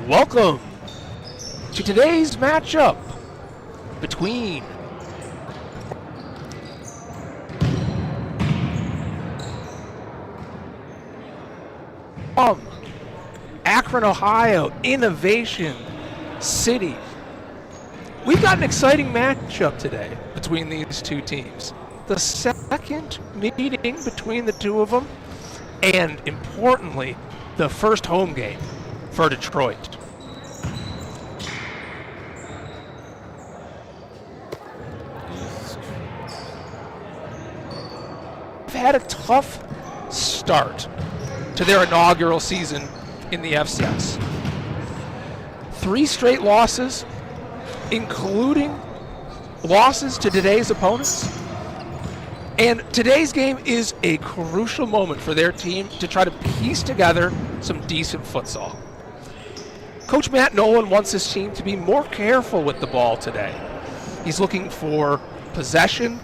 Welcome to today's matchup between Akron, Ohio, Innovation City. We've got an exciting matchup today between these two teams. The second meeting between the two of them, and importantly, the first home game for Detroit. They've had a tough start to their inaugural season in the FCS. 3 straight losses, including losses to today's opponents. And today's game is a crucial moment for their team to try to piece together some decent futsal. Coach Matt Nolan wants his team to be more careful with the ball today. He's looking for possession,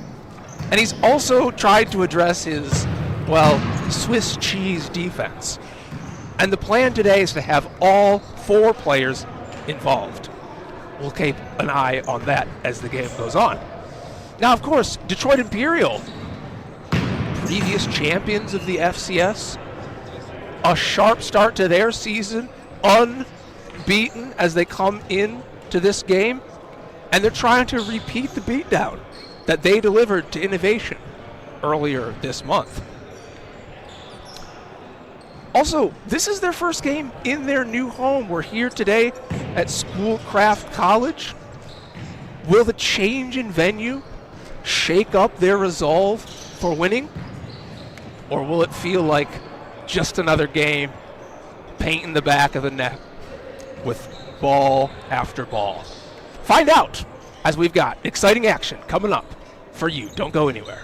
and he's also tried to address his, Swiss cheese defense. And the plan today is to have all 4 players involved. We'll keep an eye on that as the game goes on. Now, of course, Detroit Imperial, previous champions of the FCS, a sharp start to their season, unbeaten as they come in to this game, and they're trying to repeat the beatdown that they delivered to Innovation earlier this month. Also, this is their first game in their new home. We're here today at Schoolcraft College. Will the change in venue shake up their resolve for winning? Or will it feel like just another game painting the back of the net with ball after ball? Find out as we've got exciting action coming up for you. Don't go anywhere.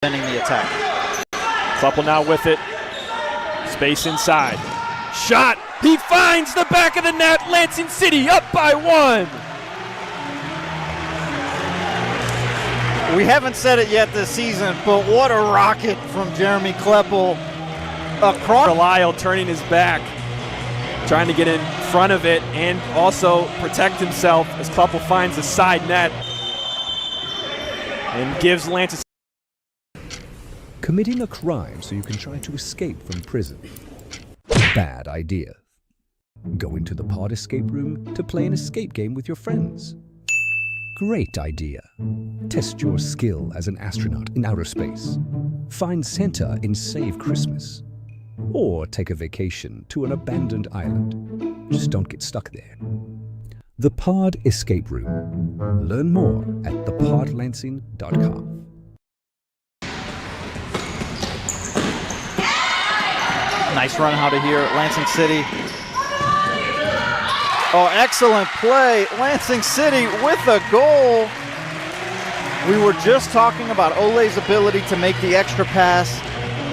The attack. Couple now with it. Space inside. Shot. He finds the back of the net. Lansing City up by 1. We haven't said it yet this season, but what a rocket from Jeremy Kleppel across. Lyle turning his back, trying to get in front of it and also protect himself as Kleppel finds the side net and gives Lansing. Committing a crime so you can try to escape from prison. Bad idea. Go into the pod escape room to play an escape game with your friends. Great idea. Test your skill as an astronaut in outer space. Find Santa in Save Christmas. Or take a vacation to an abandoned island. Just don't get stuck there. The Pod Escape Room. Learn more at thepodlansing.com. Nice run out of here at Lansing City. Oh, excellent play. Lansing City with a goal. We were just talking about Ole's ability to make the extra pass,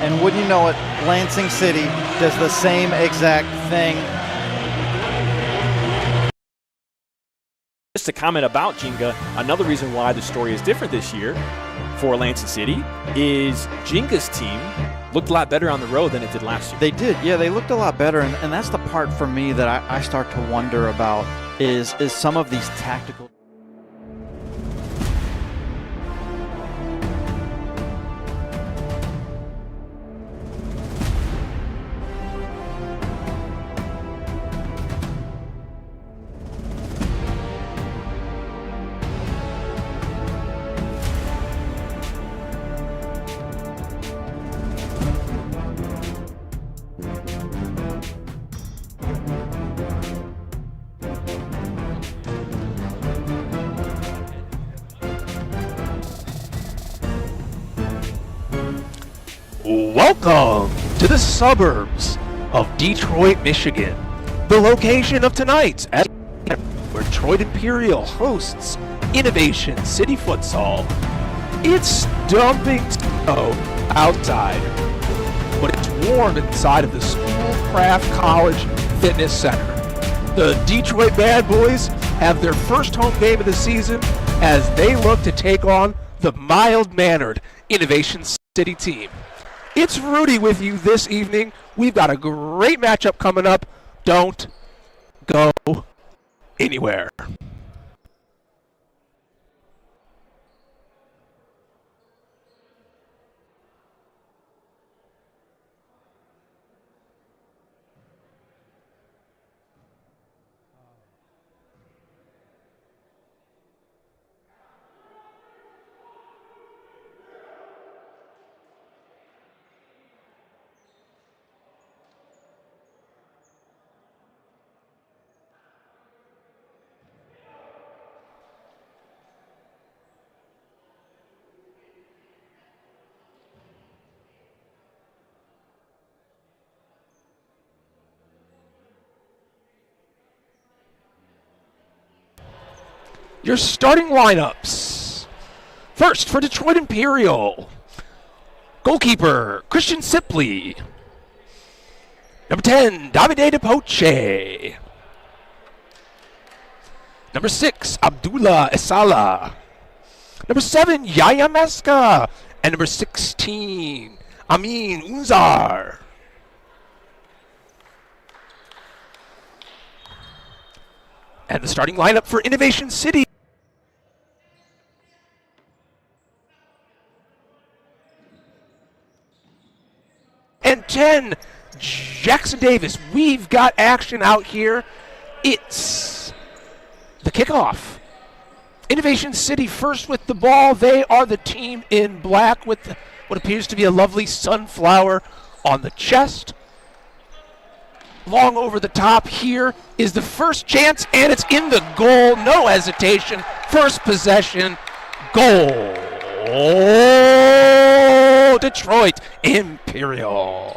and wouldn't you know it, Lansing City does the same exact thing. Just a comment about Jenga, another reason why the story is different this year for Lansing City is Jenga's team looked a lot better on the road than it did last year. They did, yeah, they looked a lot better, and that's the part for me that I start to wonder about is some of these tactical. Welcome to the suburbs of Detroit, Michigan, the location of tonight's where Detroit Imperial hosts Innovation City Futsal. It's dumping snow outside, but it's warm inside of the Schoolcraft College Fitness Center. The Detroit Bad Boys have their first home game of the season as they look to take on the mild-mannered Innovation City team. It's Rudy with you this evening. We've got a great matchup coming up. Don't go anywhere. Your starting lineups. First, for Detroit Imperial, goalkeeper, Christian Sipley. Number 10, Davide DePoce. Number 6, Abdullah Esaleh. Number 7, Yahya Meska. And number 16, Najjar. And the starting lineup for Innovation City. And 10, Jackson Davis. We've got action out here. It's the kickoff. Innovation City first with the ball. They are the team in black with what appears to be a lovely sunflower on the chest. Long over the top here is the first chance, and it's in the goal. No hesitation. First possession, goal. Detroit Imperial.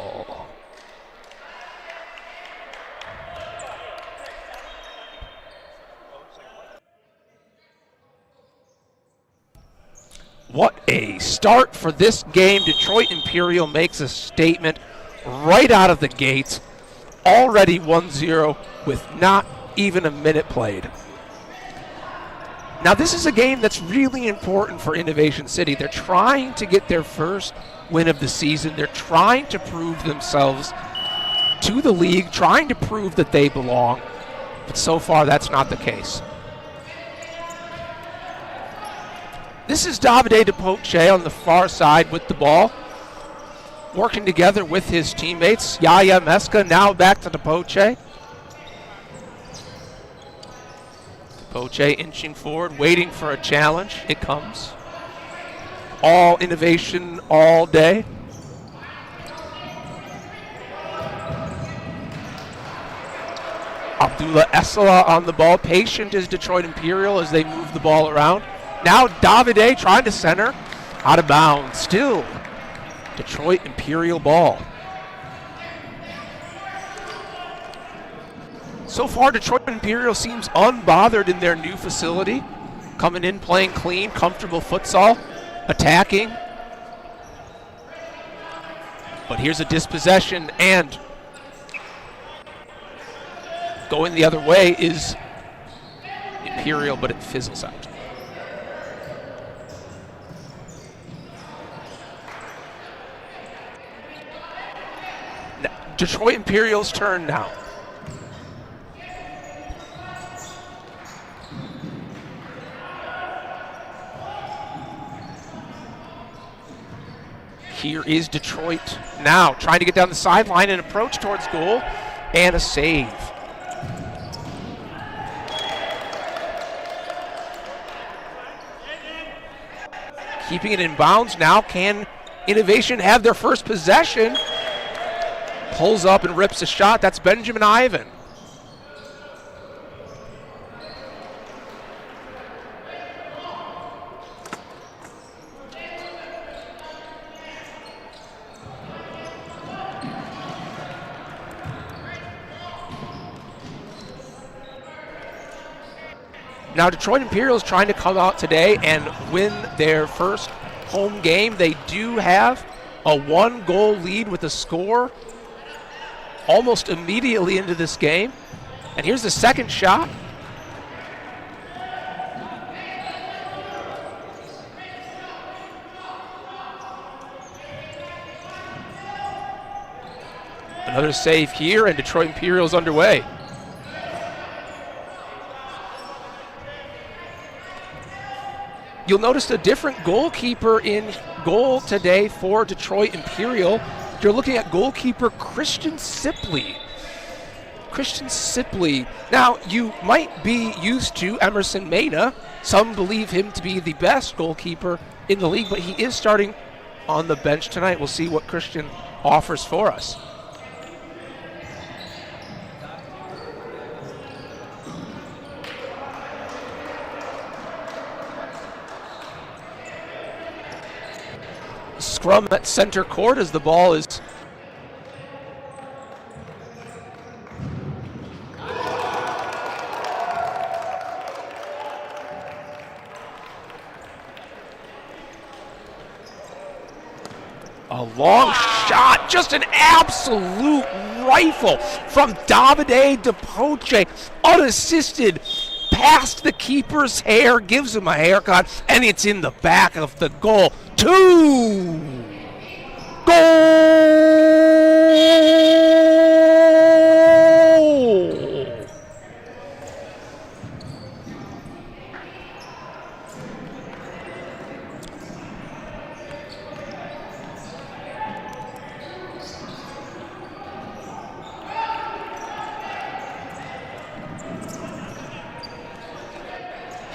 What a start for this game. Detroit Imperial makes a statement right out of the gates. Already 1-0 with not even a minute played. Now this is a game that's really important for Innovation City. They're trying to get their first win of the season. They're trying to prove themselves to the league, trying to prove that they belong. But so far that's not the case. This is Davide DePoce on the far side with the ball, working together with his teammates. Yahya Meska now back to DePoce. DePoce inching forward, waiting for a challenge. It comes. All innovation all day. Abdullah Esaleh on the ball. Patient is Detroit Imperial as they move the ball around. Now Davide trying to center. Out of bounds. Still Detroit Imperial ball. So far, Detroit Imperial seems unbothered in their new facility. Coming in, playing clean, comfortable futsal, attacking. But here's a dispossession, and going the other way is Imperial, but it fizzles out. Detroit Imperial's turn now. Here is Detroit now trying to get down the sideline and approach towards goal, and a save. Keeping it in bounds now. Can Innovation have their first possession? Pulls up and rips a shot. That's Benjamin Ivan. Now, Detroit Imperial is trying to come out today and win their first home game. They do have a 1-goal lead with a score almost immediately into this game. And here's the second shot. Another save here, and Detroit Imperial's underway. You'll notice a different goalkeeper in goal today for Detroit Imperial. You're looking at goalkeeper Christian Sipley. Christian Sipley. Now, you might be used to Emerson Mena. Some believe him to be the best goalkeeper in the league, but he is starting on the bench tonight. We'll see what Christian offers for us. Scrum at center court as the ball is a long shot, just an absolute rifle from Davide DePoce, unassisted, past the keeper's hair, gives him a haircut, and it's in the back of the goal. 2 goal!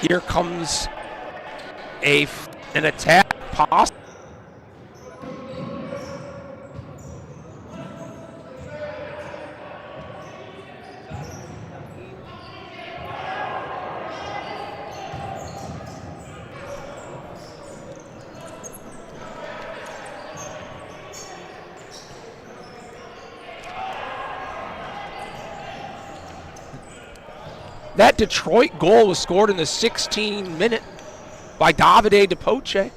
Here comes an attack pass. That Detroit goal was scored in the 16th minute by Davide DePoce.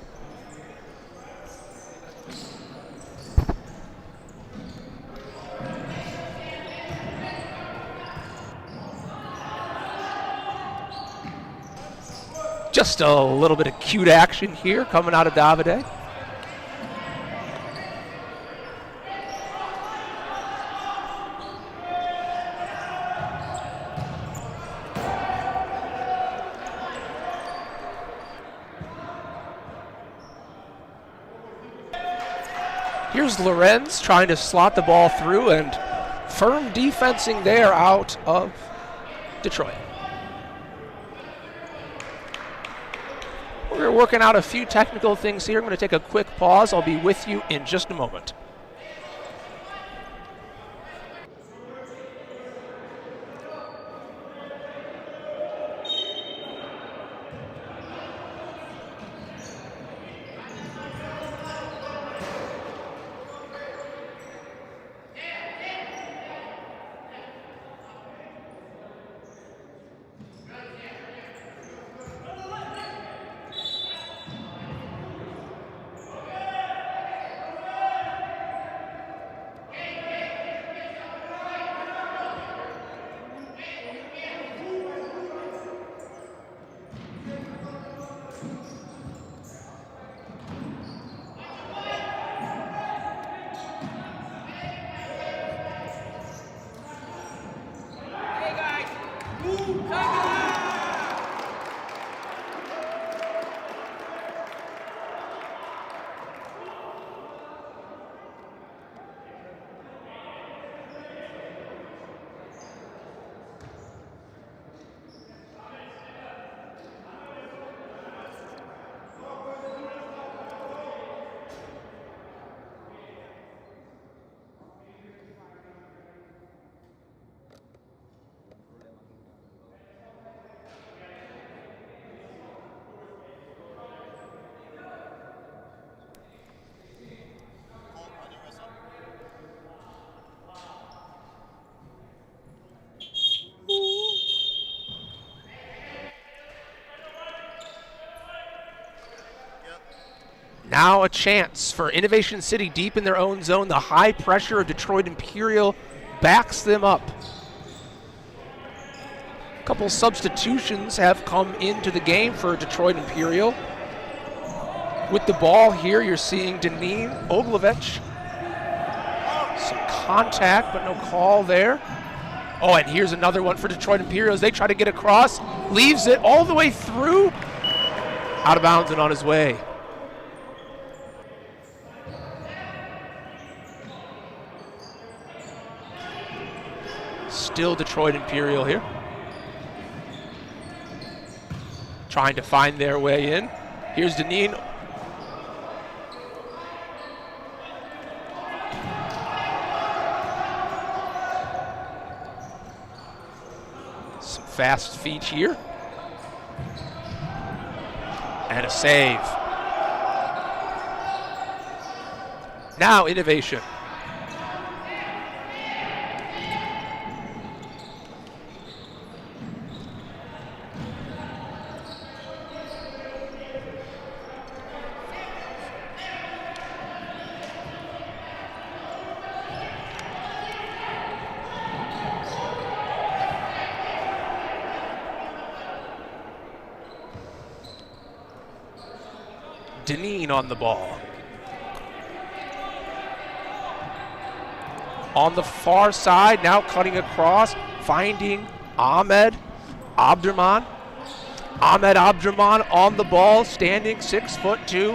Just a little bit of cute action here coming out of Davide. Here's Lorenz trying to slot the ball through, and firm defensing there out of Detroit. We're working out a few technical things here. I'm going to take a quick pause. I'll be with you in just a moment. Now a chance for Innovation City deep in their own zone. The high pressure of Detroit Imperial backs them up. A couple substitutions have come into the game for Detroit Imperial. With the ball here, you're seeing Deneen Oglovich. Some contact, but no call there. Oh, and here's another one for Detroit Imperial as they try to get across. Leaves it all the way through. Out of bounds and on his way. Still Detroit Imperial here. Trying to find their way in. Here's Deneen. Some fast feet here. And a save. Now Innovation. Deneen on the ball. On the far side, now cutting across, finding Ahmed Abdurrahman. Ahmed Abdurrahman on the ball, standing 6'2".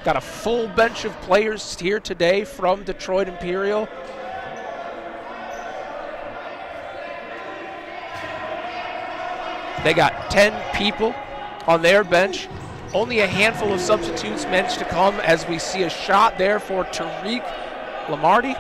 Got a full bench of players here today from Detroit Imperial. They got 10 people on their bench. Only a handful of substitutes managed to come as we see a shot there for Tariq Lamarty.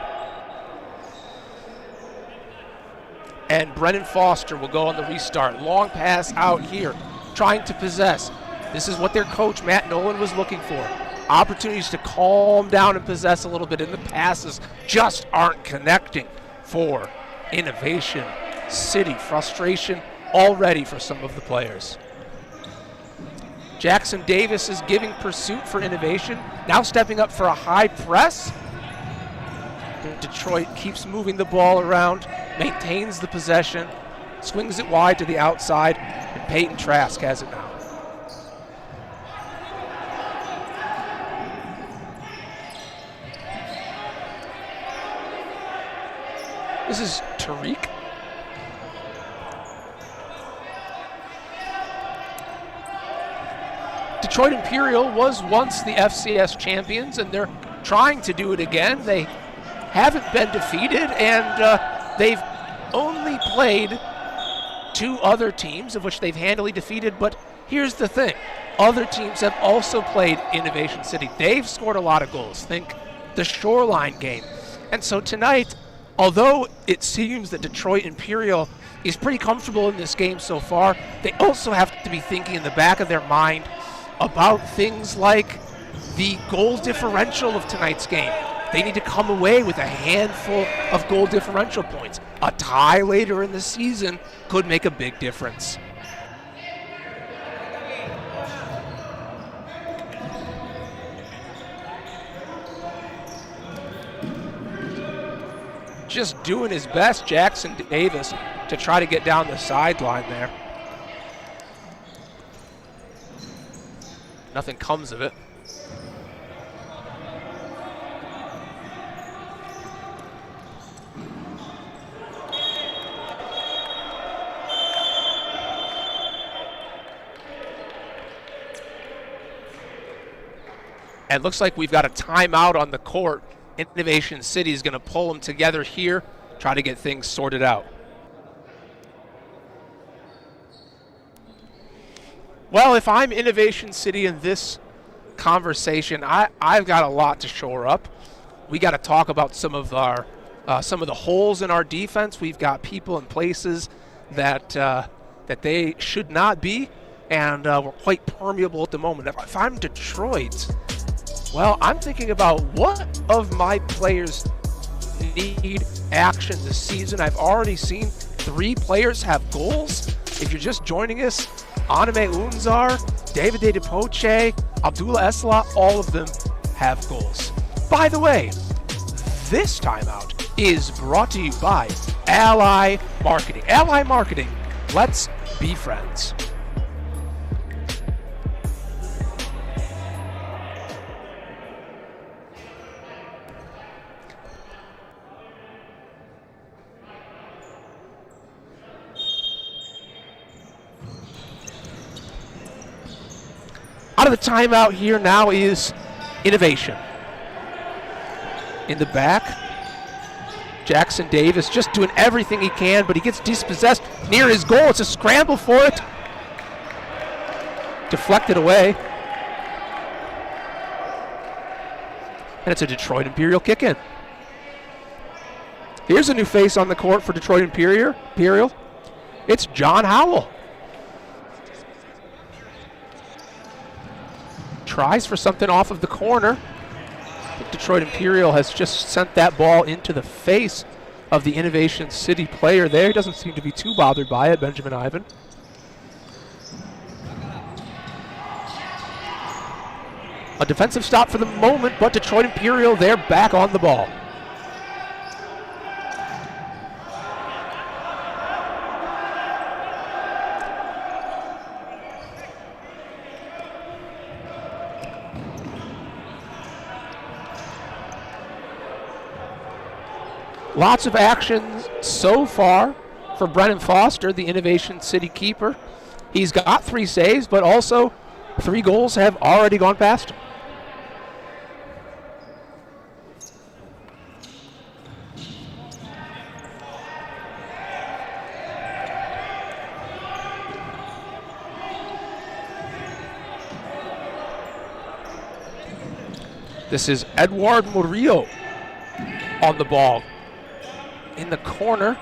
And Brennan Foster will go on the restart. Long pass out here, trying to possess. This is what their coach, Matt Nolan, was looking for. Opportunities to calm down and possess a little bit, and the passes just aren't connecting for Innovation City. Frustration already for some of the players. Jackson Davis is giving pursuit for Innovation, now stepping up for a high press. Detroit keeps moving the ball around, maintains the possession, swings it wide to the outside, and Peyton Trask has it now. This is Tariq. Detroit Imperial was once the FCS champions, and they're trying to do it again. They haven't been defeated, and they've only played 2 other teams, of which they've handily defeated. But here's the thing. Other teams have also played Innovation City. They've scored a lot of goals. Think the Shoreline game. And so tonight, although it seems that Detroit Imperial is pretty comfortable in this game so far, they also have to be thinking in the back of their mind about things like the goal differential of tonight's game. They need to come away with a handful of goal differential points. A tie later in the season could make a big difference. Just doing his best, Jackson Davis, to try to get down the sideline there. Nothing comes of it. And it looks like we've got a timeout on the court. Innovation City is going to pull them together here, try to get things sorted out. Well, if I'm Innovation City in this conversation, I've got a lot to shore up. We got to talk about some of the holes in our defense. We've got people in places that they should not be, and we're quite permeable at the moment. If I'm Detroit, well, I'm thinking about what of my players need action this season. I've already seen 3 players have goals. If you're just joining us, Anime Unzar, Davide DePoce, Abdullah Esaleh, all of them have goals. By the way, this timeout is brought to you by Ally Marketing. Ally Marketing, let's be friends. Out of the timeout here now is Innovation. In the back, Jackson Davis just doing everything he can, but he gets dispossessed near his goal. It's a scramble for it. Deflected away. And it's a Detroit Imperial kick-in. Here's a new face on the court for Detroit Imperial. It's John Howell. Tries for something off of the corner. Detroit Imperial has just sent that ball into the face of the Innovation City player there. He doesn't seem to be too bothered by it, Benjamin Ivan. A defensive stop for the moment, but Detroit Imperial, they're back on the ball. Lots of action so far for Brennan Foster, the Innovation City keeper. He's got 3 saves, but also 3 goals have already gone past him. This is Edward Murillo on the ball. In the corner.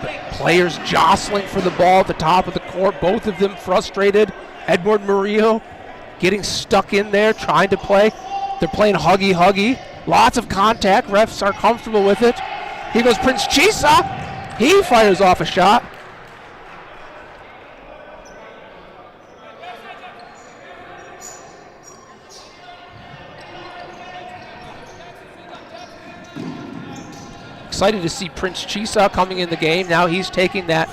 The players jostling for the ball at the top of the court, both of them frustrated. Edward Murillo getting stuck in there, trying to play. They're playing huggy-huggy. Lots of contact. Refs are comfortable with it. Here goes Prince Chisa. He fires off a shot. Excited to see Prince Chisa coming in the game. Now he's taking that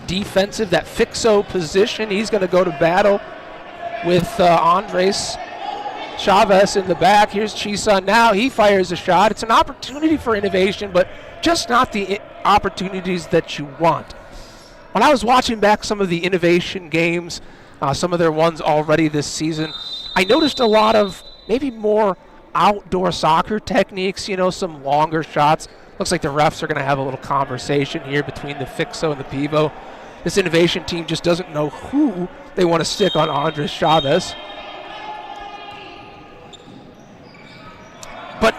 defensive, that fixo position. He's going to go to battle with Andres Chavez in the back. Here's Chisa now. He fires a shot. It's an opportunity for Innovation, but just not the opportunities that you want. When I was watching back some of the Innovation games, some of their ones already this season, I noticed a lot of maybe more outdoor soccer techniques, some longer shots. Looks like the refs are going to have a little conversation here between the Fixo and the Pivo. This Innovation team just doesn't know who they want to stick on Andres Chavez. But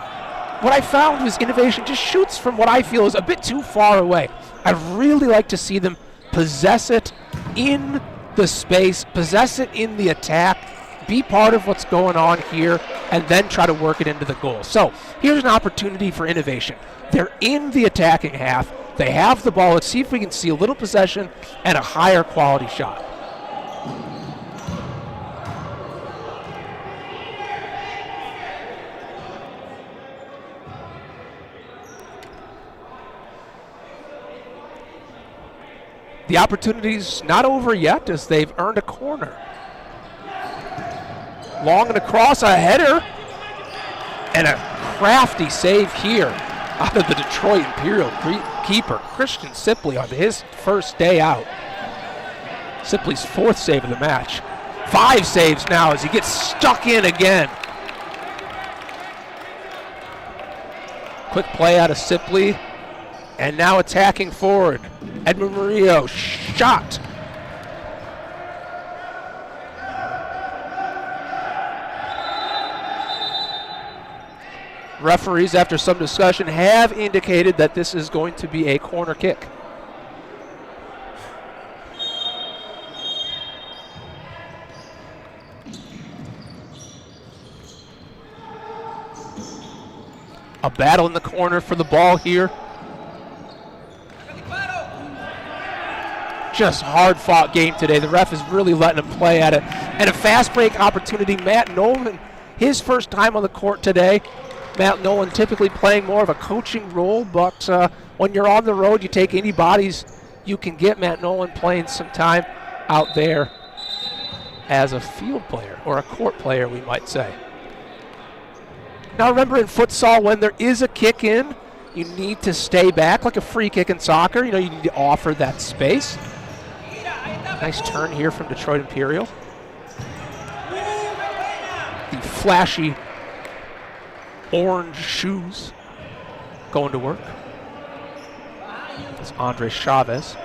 what I found was Innovation just shoots from what I feel is a bit too far away. I'd really like to see them possess it in the space, possess it in the attack, be part of what's going on here, and then try to work it into the goal. So here's an opportunity for Innovation. They're in the attacking half. They have the ball. Let's see if we can see a little possession and a higher quality shot. The opportunity's not over yet as they've earned a corner. Long and across, a header, and a crafty save here out of the Detroit Imperial keeper, Christian Sipley, on his first day out. Sipley's 4th save of the match. 5 saves now as he gets stuck in again. Quick play out of Sipley, and now attacking forward. Edmund Murillo, shot. Referees, after some discussion, have indicated that this is going to be a corner kick. A battle in the corner for the ball here. Just hard-fought game today. The ref is really letting him play at it. And a fast break opportunity. Matt Nolan, his first time on the court today. Matt Nolan typically playing more of a coaching role, but when you're on the road, you take any bodies you can get. Matt Nolan playing some time out there as a field player, or a court player, we might say. Now remember, in futsal, when there is a kick in, you need to stay back like a free kick in soccer. You need to offer that space. Nice turn here from Detroit Imperial. The flashy orange shoes going to work. It's Andres Chavez.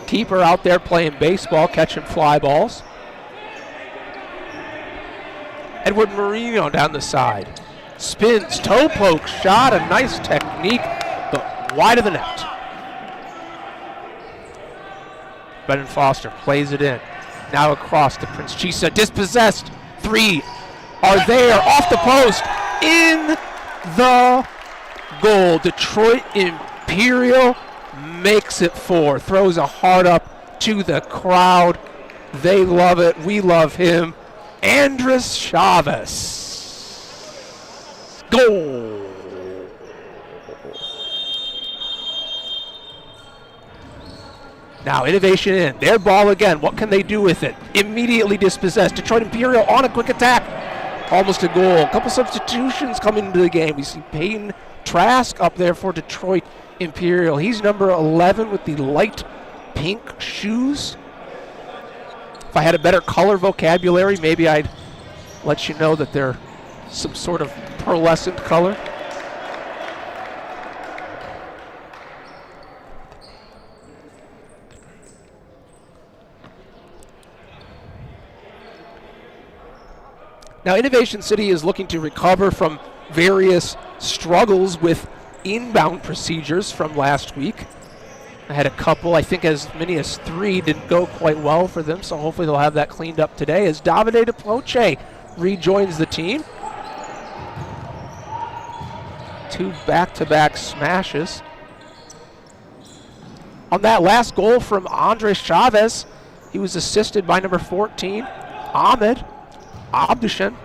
Keeper out there playing baseball, catching fly balls. Edward Marino down the side. Spins, toe poke, shot, a nice technique, but wide of the net. Brendan Foster plays it in. Now across to Prince Chisa, dispossessed. 3 are there, off the post, in the goal. Detroit Imperial makes it 4. Throws a heart up to the crowd. They love it. We love him. Andres Chavez. Goal. Now innovation in. Their ball again. What can they do with it? Immediately dispossessed. Detroit Imperial on a quick attack. Almost a goal. A couple substitutions coming into the game. We see Peyton Trask up there for Detroit Imperial. He's number 11 with the light pink shoes. If I had a better color vocabulary, maybe I'd let you know that they're some sort of pearlescent color. Now, Innovation City is looking to recover from various struggles with inbound procedures from last week. I had a couple, I think as many as 3 didn't go quite well for them, so hopefully they'll have that cleaned up today as Davide DePoce rejoins the team. 2 back-to-back smashes. On that last goal from Andres Chavez, he was assisted by number 14, Ahmed Abdushan.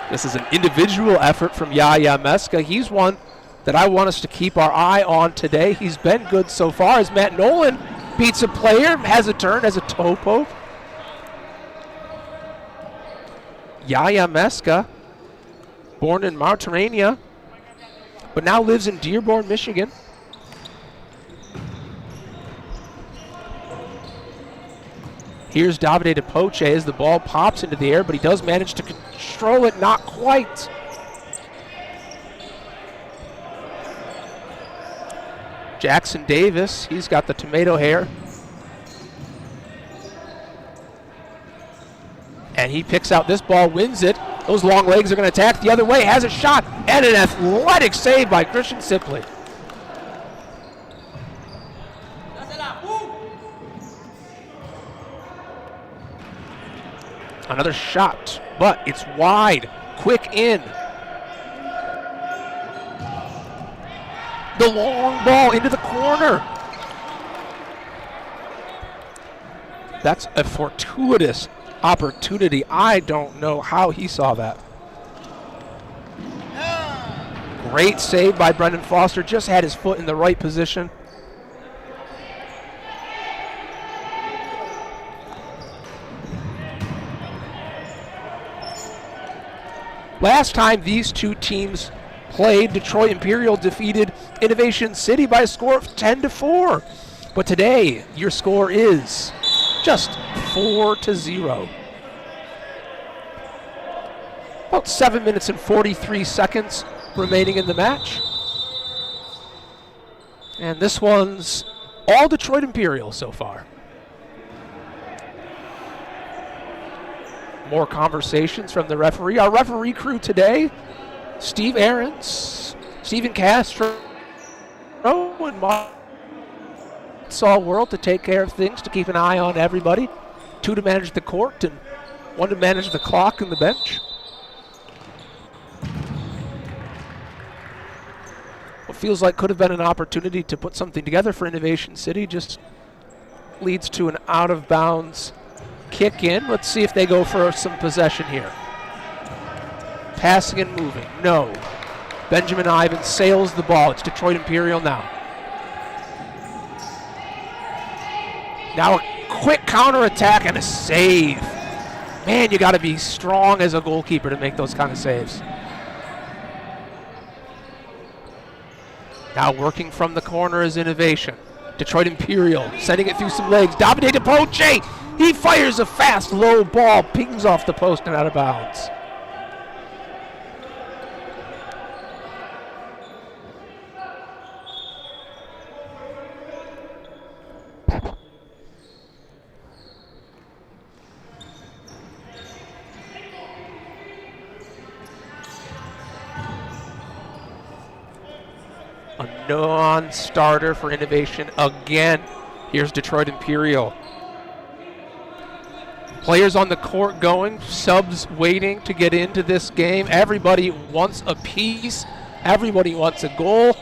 This is an individual effort from Yahya Meska. He's one that I want us to keep our eye on today. He's been good so far as Matt Nolan beats a player, has a turn, has a toe poke. Yahya Meska, born in Mauritania, but now lives in Dearborn, Michigan. Here's Davide DePoce as the ball pops into the air, but he does manage to control it, not quite. Jackson Davis, he's got the tomato hair. And he picks out this ball, wins it. Those long legs are going to attack the other way, has a shot, and an athletic save by Christian Sipley. Another shot, but it's wide. Quick in. The long ball into the corner. That's a fortuitous opportunity. I don't know how he saw that. Great save by Brendan Foster. Just had his foot in the right position. Last time these two teams played, Detroit Imperial defeated Innovation City by a score of 10-4. But today, your score is just 4-0. About 7 minutes and 43 seconds remaining in the match. And this one's all Detroit Imperial so far. More conversations from the referee. Our referee crew today, Steve Aarons, Stephen Castro, and Mark futsal world to take care of things, to keep an eye on everybody. 2 to manage the court and 1 to manage the clock and the bench. What feels like could have been an opportunity to put something together for Innovation City just leads to an out-of-bounds kick in. Let's see if they go for some possession here. Passing and moving. No. Benjamin Ivan sails the ball. It's Detroit Imperial now. Now a quick counterattack and a save. Man, you got to be strong as a goalkeeper to make those kind of saves. Now working from the corner is Innovation. Detroit Imperial sending it through some legs. Davide DePoce, he fires a fast low ball, pings off the post and out of bounds. A non-starter for Innovation again. Here's Detroit Imperial. Players on the court going, subs waiting to get into this game. Everybody wants a piece. Everybody wants a goal.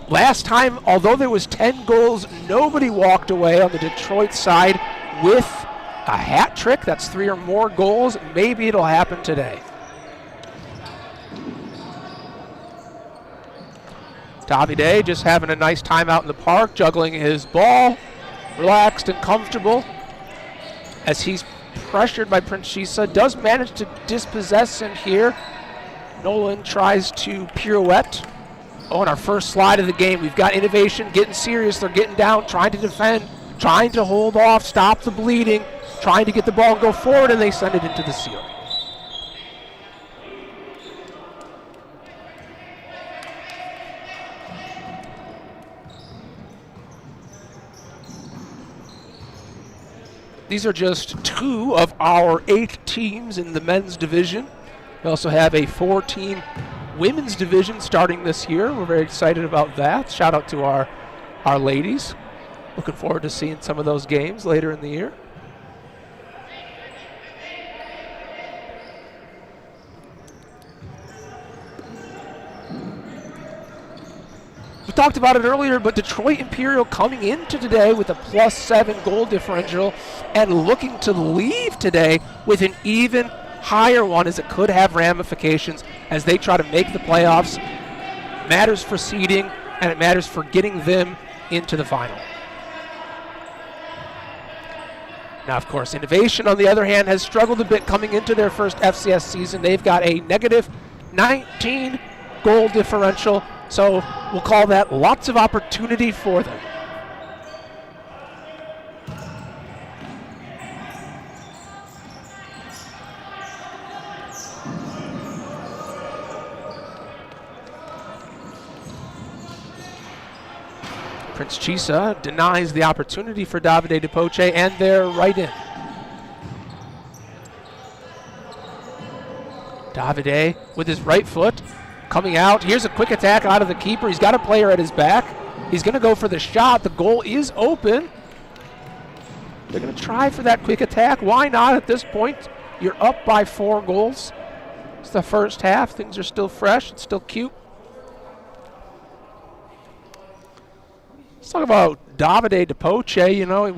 Last time, although there was 10 goals, nobody walked away on the Detroit side with a hat trick. That's 3 or more goals. Maybe it'll happen today. Davide just having a nice time out in the park, juggling his ball, relaxed and comfortable as he's pressured by Prince Chisa. Does manage to dispossess him here. Nolan tries to pirouette. On our first slide of the game, we've got Innovation getting serious. They're getting down, trying to defend, trying to hold off, stop the bleeding, trying to get the ball and go forward, and they send it into the ceiling. These are just 2 of our 8 teams in the men's division. We also have a 4-team women's division starting this year. We're very excited about that. Shout out to our ladies. Looking forward to seeing some of those games later in the year. We talked about it earlier, but Detroit Imperial coming into today with a +7 goal differential and looking to leave today with an even higher one, as it could have ramifications as they try to make the playoffs. Matters for seeding, and it matters for getting them into the final. Now, of course, Innovation, on the other hand, has struggled a bit coming into their first FCS season. They've got a -19 goal differential, so we'll call that lots of opportunity for them. Prince Chisa denies the opportunity for Davide DePoce, and they're right in. Davide with his right foot coming out. Here's a quick attack out of the keeper. He's got a player at his back. He's going to go for the shot. The goal is open. They're going to try for that quick attack. Why not at this point? You're up by 4 goals. It's the first half. Things are still fresh. It's still cute. Let's talk about Davide DePoce. You know, if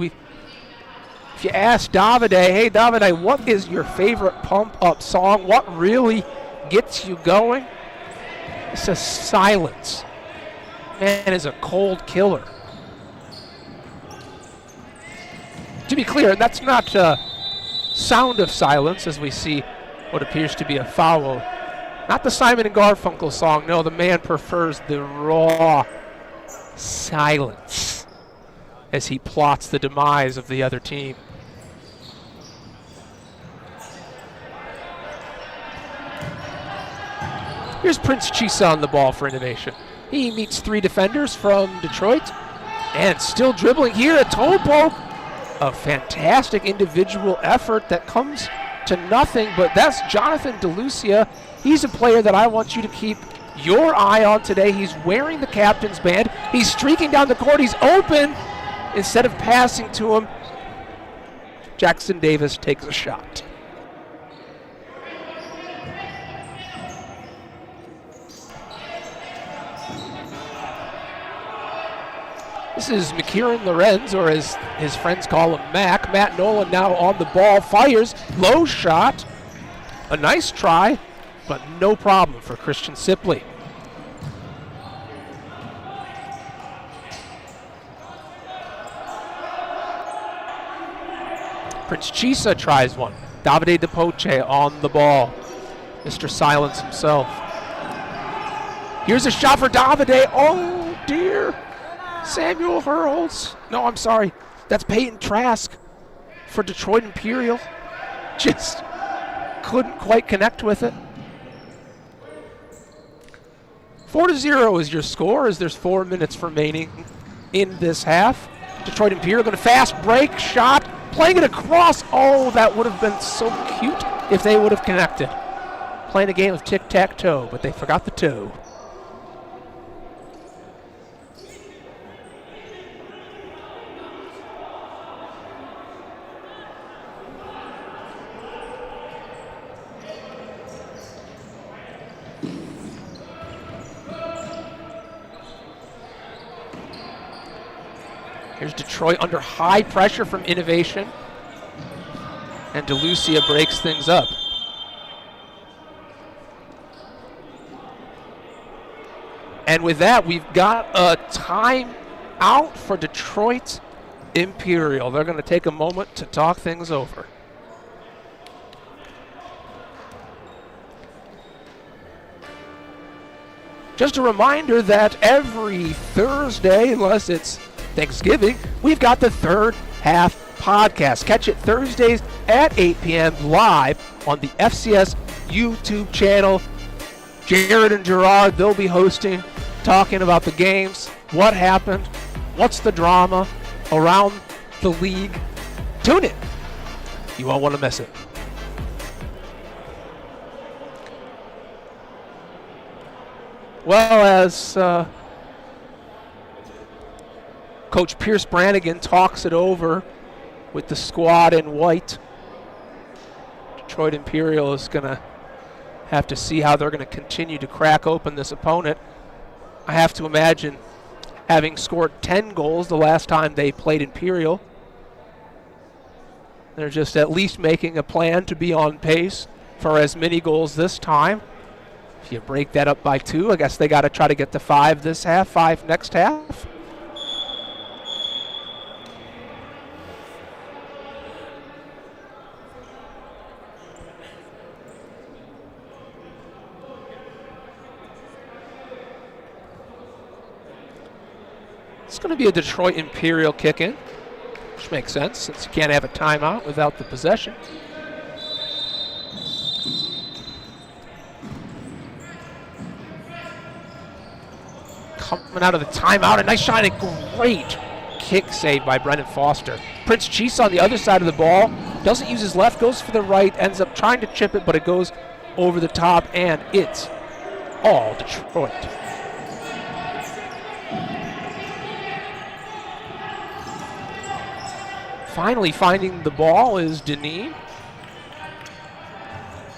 you ask Davide, hey Davide, what is your favorite pump-up song? What really gets you going? It says silence. Man is a cold killer. To be clear, that's not Sound of Silence, as we see what appears to be a foul. Not the Simon and Garfunkel song. No, the man prefers the raw silence as he plots the demise of the other team. Here's Prince Chisa on the ball for Innovation. He meets 3 defenders from Detroit and still dribbling here. A toe poke. A fantastic individual effort that comes to nothing, but that's Jonathan DeLucia. He's a player that I want you to keep your eye on today. He's wearing the captain's band. He's streaking down the court. He's open. Instead of passing to him, Jackson Davis takes a shot. This is McKieran Lorenz, or as his friends call him, Mac. Matt Nolan now on the ball, fires, low shot. A nice try, but no problem for Christian Sipley. Prince Chisa tries one. Davide DePoce on the ball. Mr. Silence himself. Here's a shot for Davide. Oh, dear. Samuel hurls. No, I'm sorry. That's Peyton Trask for Detroit Imperial. Just couldn't quite connect with it. 4-0 is your score as there's 4 minutes remaining in this half. Detroit Imperial going to fast break, shot, playing it across. Oh, that would have been so cute if they would have connected. Playing a game of tic-tac-toe, but they forgot the toe. Here's Detroit under high pressure from Innovation. And DeLucia breaks things up. And with that, we've got a timeout for Detroit Imperial. They're going to take a moment to talk things over. Just a reminder that every Thursday, unless it's Thanksgiving, we've got the Third Half podcast. Catch it Thursdays at 8 p.m. live on the FCS YouTube channel. Jared and Gerard, they'll be hosting, talking about the games, what happened, what's the drama around the league. Tune in. You won't want to miss it. Well, as Coach Pierce Brannigan talks it over with the squad in white, Detroit Imperial is going to have to see how they're going to continue to crack open this opponent. I have to imagine, having scored 10 goals the last time they played Imperial, they're just at least making a plan to be on pace for as many goals this time. If you break that up by 2, I guess they got to try to get to 5 this half, 5 next half. It's going to be a Detroit Imperial kick-in, which makes sense since you can't have a timeout without the possession. Coming out of the timeout, a nice shot, a great kick save by Brendan Foster. Prince Chisa on the other side of the ball, doesn't use his left, goes for the right, ends up trying to chip it, but it goes over the top, and it's all Detroit. Finally finding the ball is Deneen,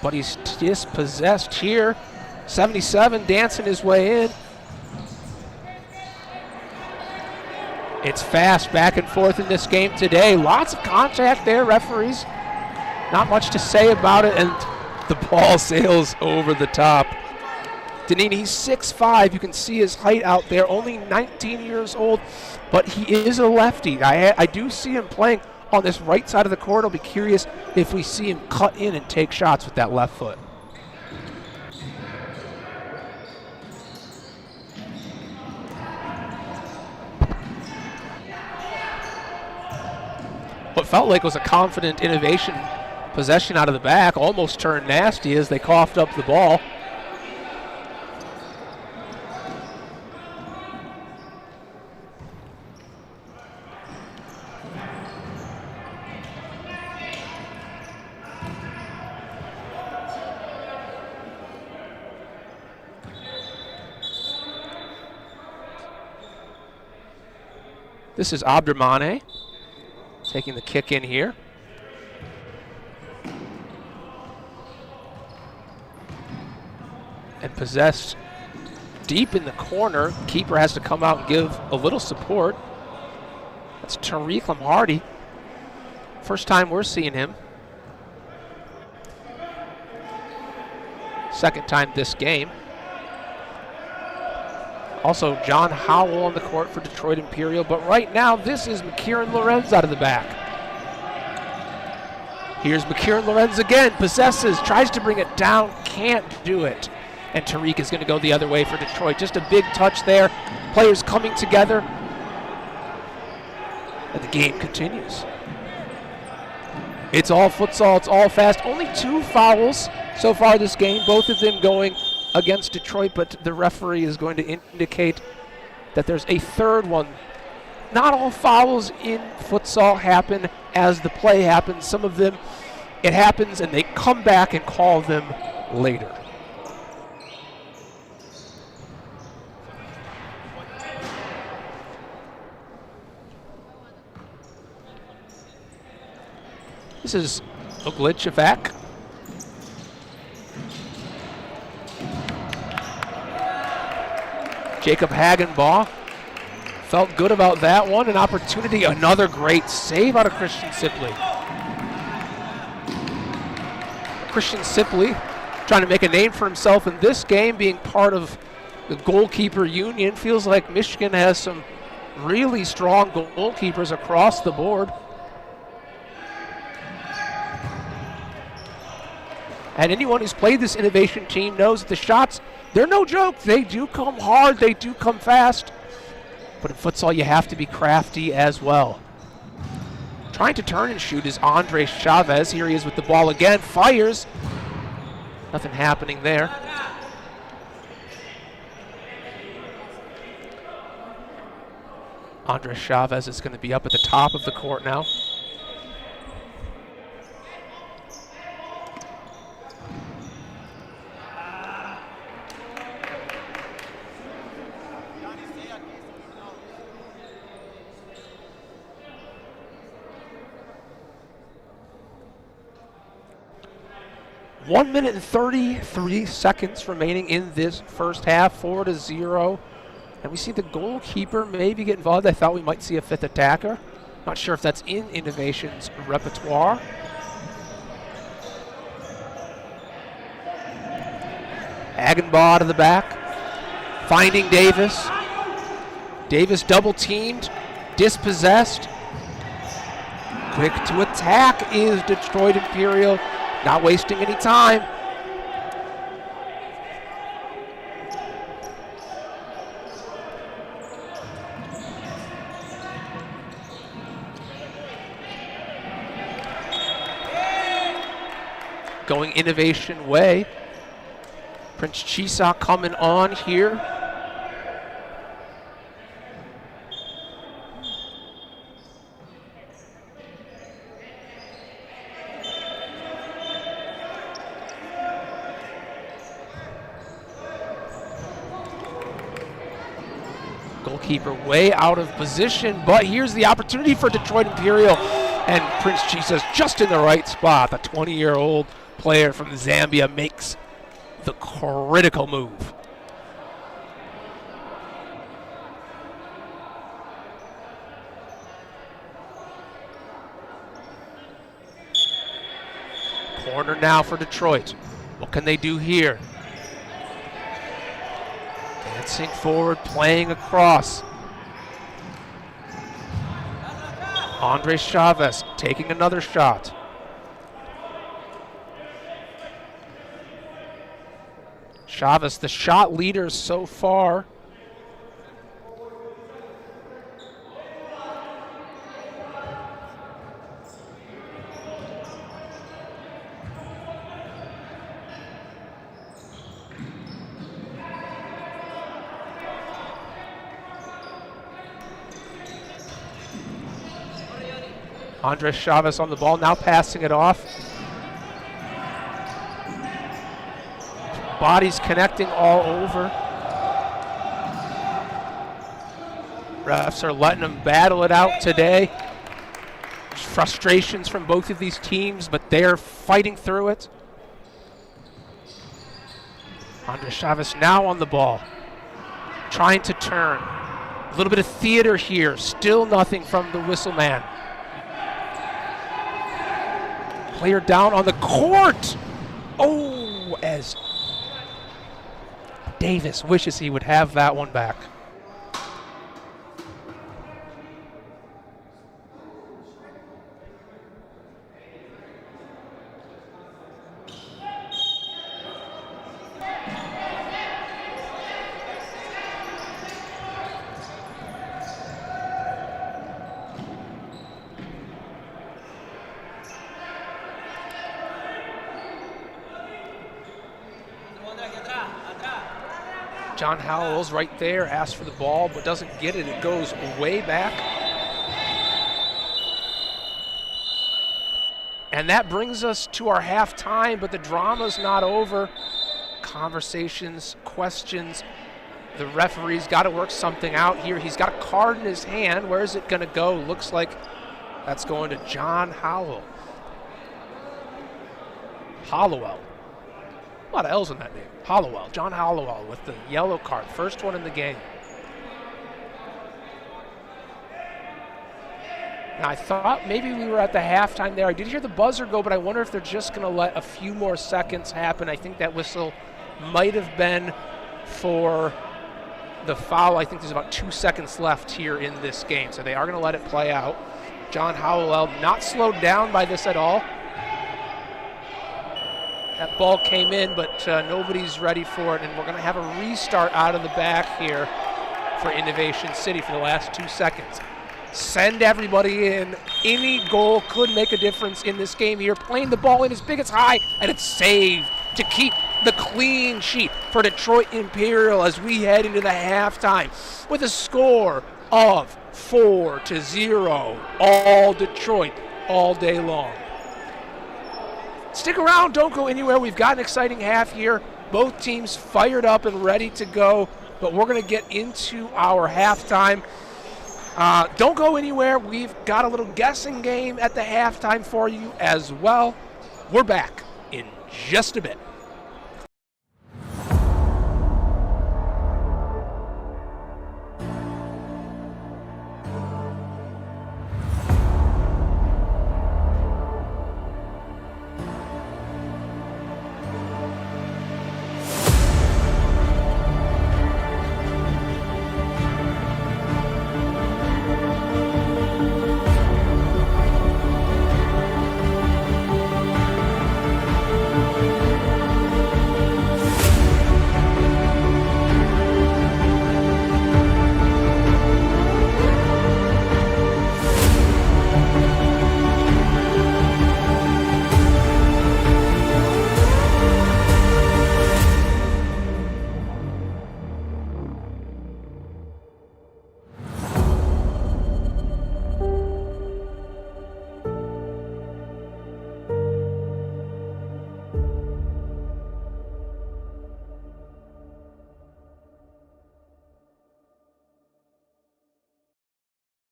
but he's dispossessed here. 77 dancing his way in. It's fast back and forth in this game today. Lots of contact there, referees. Not much to say about it, and the ball sails over the top. Deneen, he's 6'5". You can see his height out there, only 19 years old, but he is a lefty. I do see him playing on this right side of the court. I'll be curious if we see him cut in and take shots with that left foot. What felt like was a confident Innovation possession out of the back almost turned nasty as they coughed up the ball. This is Abdurrahmane taking the kick in here. And possessed deep in the corner. Keeper has to come out and give a little support. That's Tariq Lamhardy. First time we're seeing him. Second time this game. Also, John Howell on the court for Detroit Imperial. But right now, this is McKieran Lorenz out of the back. Here's McKieran Lorenz again. Possesses, tries to bring it down, can't do it. And Tariq is going to go the other way for Detroit. Just a big touch there. Players coming together. And the game continues. It's all futsal, it's all fast. Only 2 fouls so far this game, both of them going against Detroit, but the referee is going to indicate that there's a third one. Not all fouls in futsal happen as the play happens. Some of them, it happens and they come back and call them later. This is Oglitchevak. Jacob Hagenbaugh felt good about that one. An opportunity, another great save out of Christian Sipley. Christian Sipley trying to make a name for himself in this game, being part of the goalkeeper union. Feels like Michigan has some really strong goalkeepers across the board. And anyone who's played this innovation team knows that the shots, they're no joke. They do come hard, they do come fast. But in futsal, you have to be crafty as well. Trying to turn and shoot is Andre Chavez. Here he is with the ball again, fires. Nothing happening there. Andre Chavez is going to be up at the top of the court now. One minute and 33 seconds remaining in this first half, 4-0. And we see the goalkeeper maybe get involved. I thought we might see a 5th attacker. Not sure if that's in Innovation's repertoire. Hagenbaugh to the back, finding Davis. Davis double teamed, dispossessed. Quick to attack is Detroit Imperial. Not wasting any time. Going Innovation way. Prince Chisa coming on here. Goalkeeper way out of position, but here's the opportunity for Detroit Imperial, and Prince Chisa's just in the right spot. The 20-year-old player from Zambia makes the critical move. Corner now for Detroit. What can they do here? Dancing forward, playing across. Andre Chavez taking another shot. Chavez, the shot leader so far. Andre Chavez on the ball, now passing it off. Bodies connecting all over. Refs are letting them battle it out today. Frustrations from both of these teams, but they're fighting through it. Andres Chavez now on the ball, trying to turn. A little bit of theater here, still nothing from the whistle man. Player down on the court. Oh, as Davis wishes he would have that one back. John Howell's right there, asks for the ball, but doesn't get it. It goes way back. And that brings us to our halftime, but the drama's not over. Conversations, questions. The referee's got to work something out here. He's got a card in his hand. Where is it going to go? Looks like that's going to John Howell. Hollowell. A lot of L's in that name. Hollowell, John Hollowell with the yellow card, first one in the game. Now I thought maybe we were at the halftime there. I did hear the buzzer go, but I wonder if they're just going to let a few more seconds happen. I think that whistle might have been for the foul. I think there's about 2 seconds left here in this game, so they are going to let it play out. John Hollowell not slowed down by this at all. That ball came in, but nobody's ready for it, and we're going to have a restart out of the back here for Innovation City for the last 2 seconds. Send everybody in. Any goal could make a difference in this game here. Playing the ball in as big as high, and it's saved to keep the clean sheet for Detroit Imperial as we head into the halftime with a score of 4-0. All Detroit all day long. Stick around, don't go anywhere. We've got an exciting half here. Both teams fired up and ready to go, but we're going to get into our halftime. Don't go anywhere. We've got a little guessing game at the halftime for you as well. We're back in just a bit.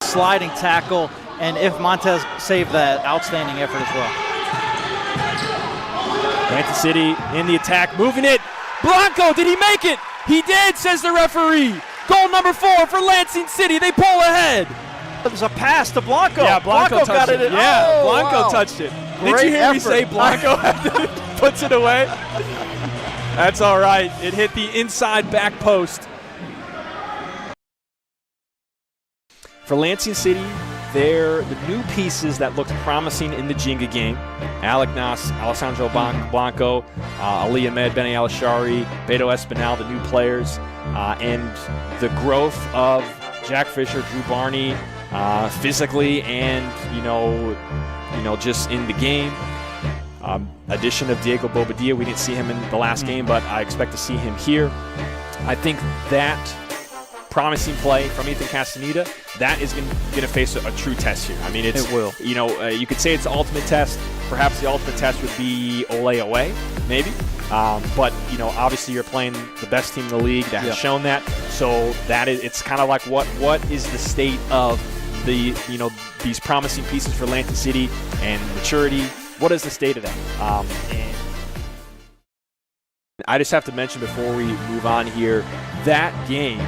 Sliding tackle, and if Montez saved that, outstanding effort as well. Kansas City in the attack, moving it. Blanco, did he make it? He did, says the referee. Goal number 4 for Lansing City. They pull ahead. It was a pass to Blanco. Yeah, Blanco got touched it. Yeah, Oh, Blanco wow. touched it. Great Did you hear me effort. say Blanco puts it away? That's all right. It hit the inside back post. For Lansing City, they're the new pieces that looked promising in the Jenga game. Alec Nas, Alessandro Blanco, Ali Ahmed, Benny Alashari, Beto Espinal, the new players, and the growth of Jack Fisher, Drew Barney, physically and just in the game. Addition of Diego Bobadilla, we didn't see him in the last game, but I expect to see him here. I think that promising play from Ethan Castaneda, that is going to face a true test here. I mean, it will. You could say it's the ultimate test. Perhaps the ultimate test would be Ole away, maybe. But, you know, obviously you're playing the best team in the league that has shown that. So that is, it's kind of like what is the state of the, you know, these promising pieces for Lansing City and maturity? What is the state of that? And I just have to mention before we move on here, that game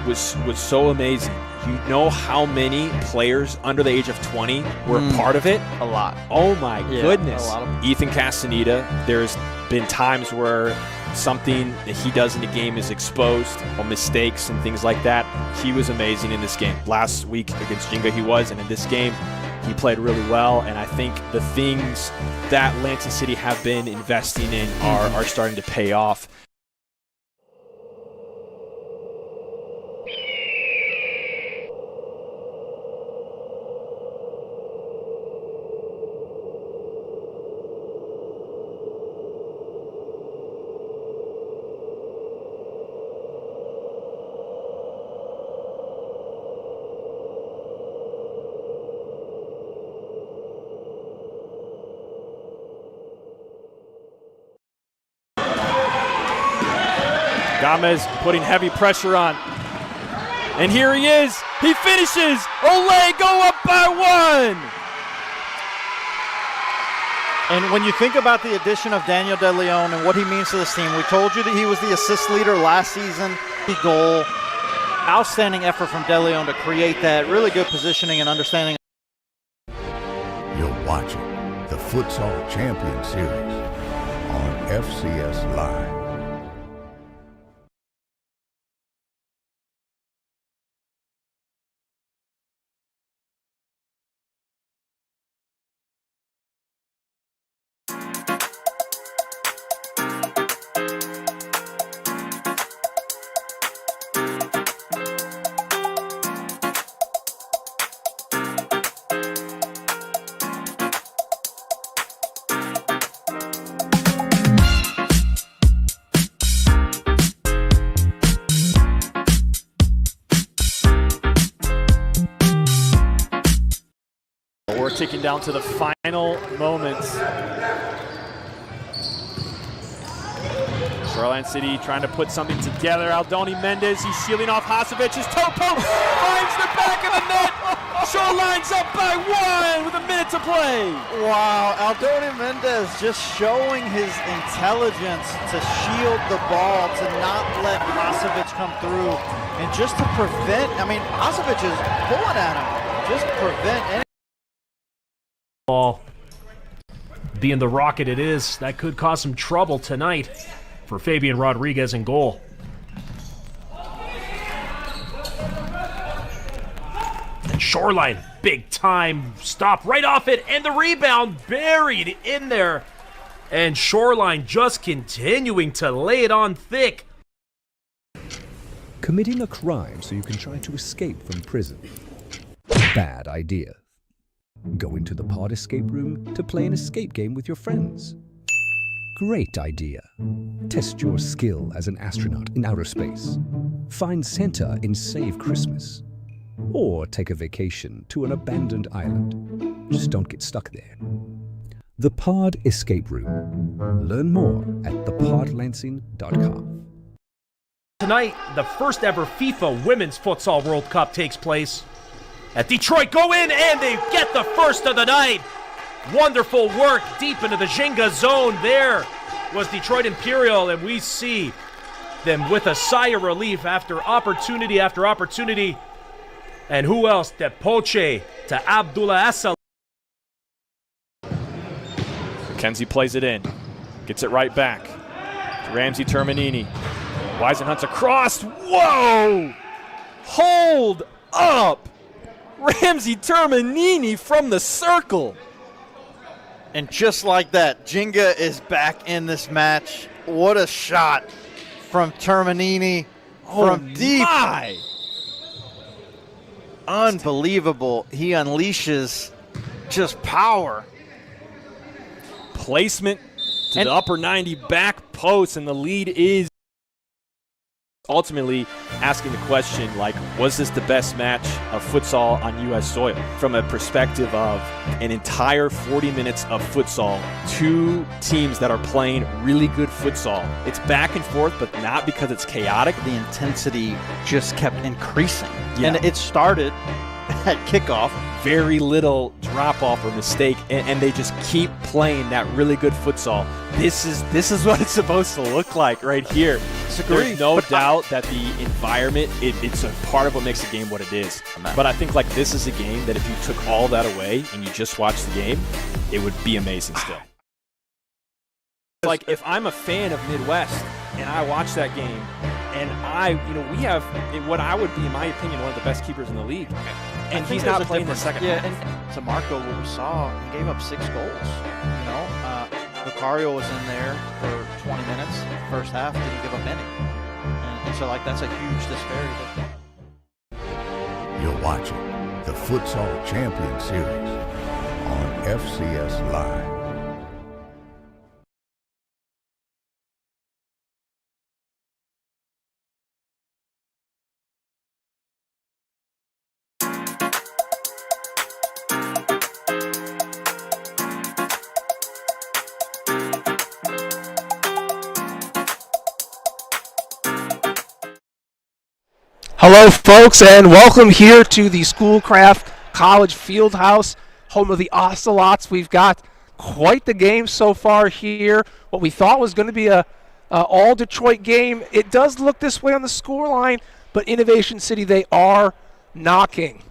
was so amazing. You know how many players under the age of 20 were part of it? A lot. Oh my goodness. A lot of Ethan Castaneda, there's been times where something that he does in the game is exposed, or mistakes and things like that. He was amazing in this game. Last week against Jinga he was, and in this game he played really well, and I think the things that Lansing City have been investing in are starting to pay off. Gomez putting heavy pressure on. And here he is. He finishes. Olay go up by 1. And when you think about the addition of Daniel De Leon and what he means to this team, we told you that he was the assist leader last season. The goal, outstanding effort from De Leon to create that. Really good positioning and understanding. You're watching the Futsal Champion Series on FCS Live. We're ticking down to the final moments. Shoreline City trying to put something together. Aldoni Mendez, he's shielding off Hasevic's toe poke, finds the back of the net. Shoreline's up by 1 with a minute to play. Wow, Aldoni Mendez just showing his intelligence to shield the ball, to not let Hasevic come through, and just to prevent, I mean, Hasevic is pulling at him, just prevent any. Ball being the rocket it is, that could cause some trouble tonight for Fabian Rodriguez in goal. And Shoreline, big time stop right off it, and the rebound buried in there. And Shoreline just continuing to lay it on thick. Committing a crime so you can try to escape from prison. Bad idea. Go into the pod escape room to play an escape game with your friends. Great idea. Test your skill as an astronaut in outer space. Find Santa in Save Christmas. Or take a vacation to an abandoned island. Just don't get stuck there. The Pod Escape Room. Learn more at thepodlansing.com. Tonight, the first ever FIFA Women's Futsal World Cup takes place. At Detroit, go in, and they get the first of the night. Wonderful work deep into the Jenga zone. There was Detroit Imperial, and we see them with a sigh of relief after opportunity after opportunity. And who else? DePoce to Abdullah Esaleh. McKenzie plays it in. Gets it right back to Ramsey Terminini. Weisenhunt's across. Whoa! Hold up! Ramsey Terminini from the circle. And just like that, Jenga is back in this match. What a shot from Terminini from deep. My. Unbelievable. He unleashes just power. Placement to the upper 90 back post, and the lead is ultimately asking the question, like, was this the best match of futsal on U.S. soil? From a perspective of an entire 40 minutes of futsal, two teams that are playing really good futsal. It's back and forth, but not because it's chaotic. The intensity just kept increasing. Yeah. And it started at kickoff. Very little drop-off or mistake, and they just keep playing that really good futsal. This is what it's supposed to look like right here. There's no doubt that the environment, it's a part of what makes the game what it is. But I think like this is a game that if you took all that away and you just watched the game, it would be amazing still. Like if I'm a fan of Midwest and I watch that game, and we have what I would be, in my opinion, one of the best keepers in the league. And he's not playing the second half. And to Marco, what we saw, he gave up 6 goals. Lucario was in there for 20 minutes. First half, didn't give up any. And so, that's a huge disparity. You're watching the Futsal Champion Series on FCS Live. Hello, folks, and welcome here to the Schoolcraft College Fieldhouse, home of the Ocelots. We've got quite the game so far here. What we thought was going to be a all-Detroit game. It does look this way on the scoreline, but Innovation City, they are knocking.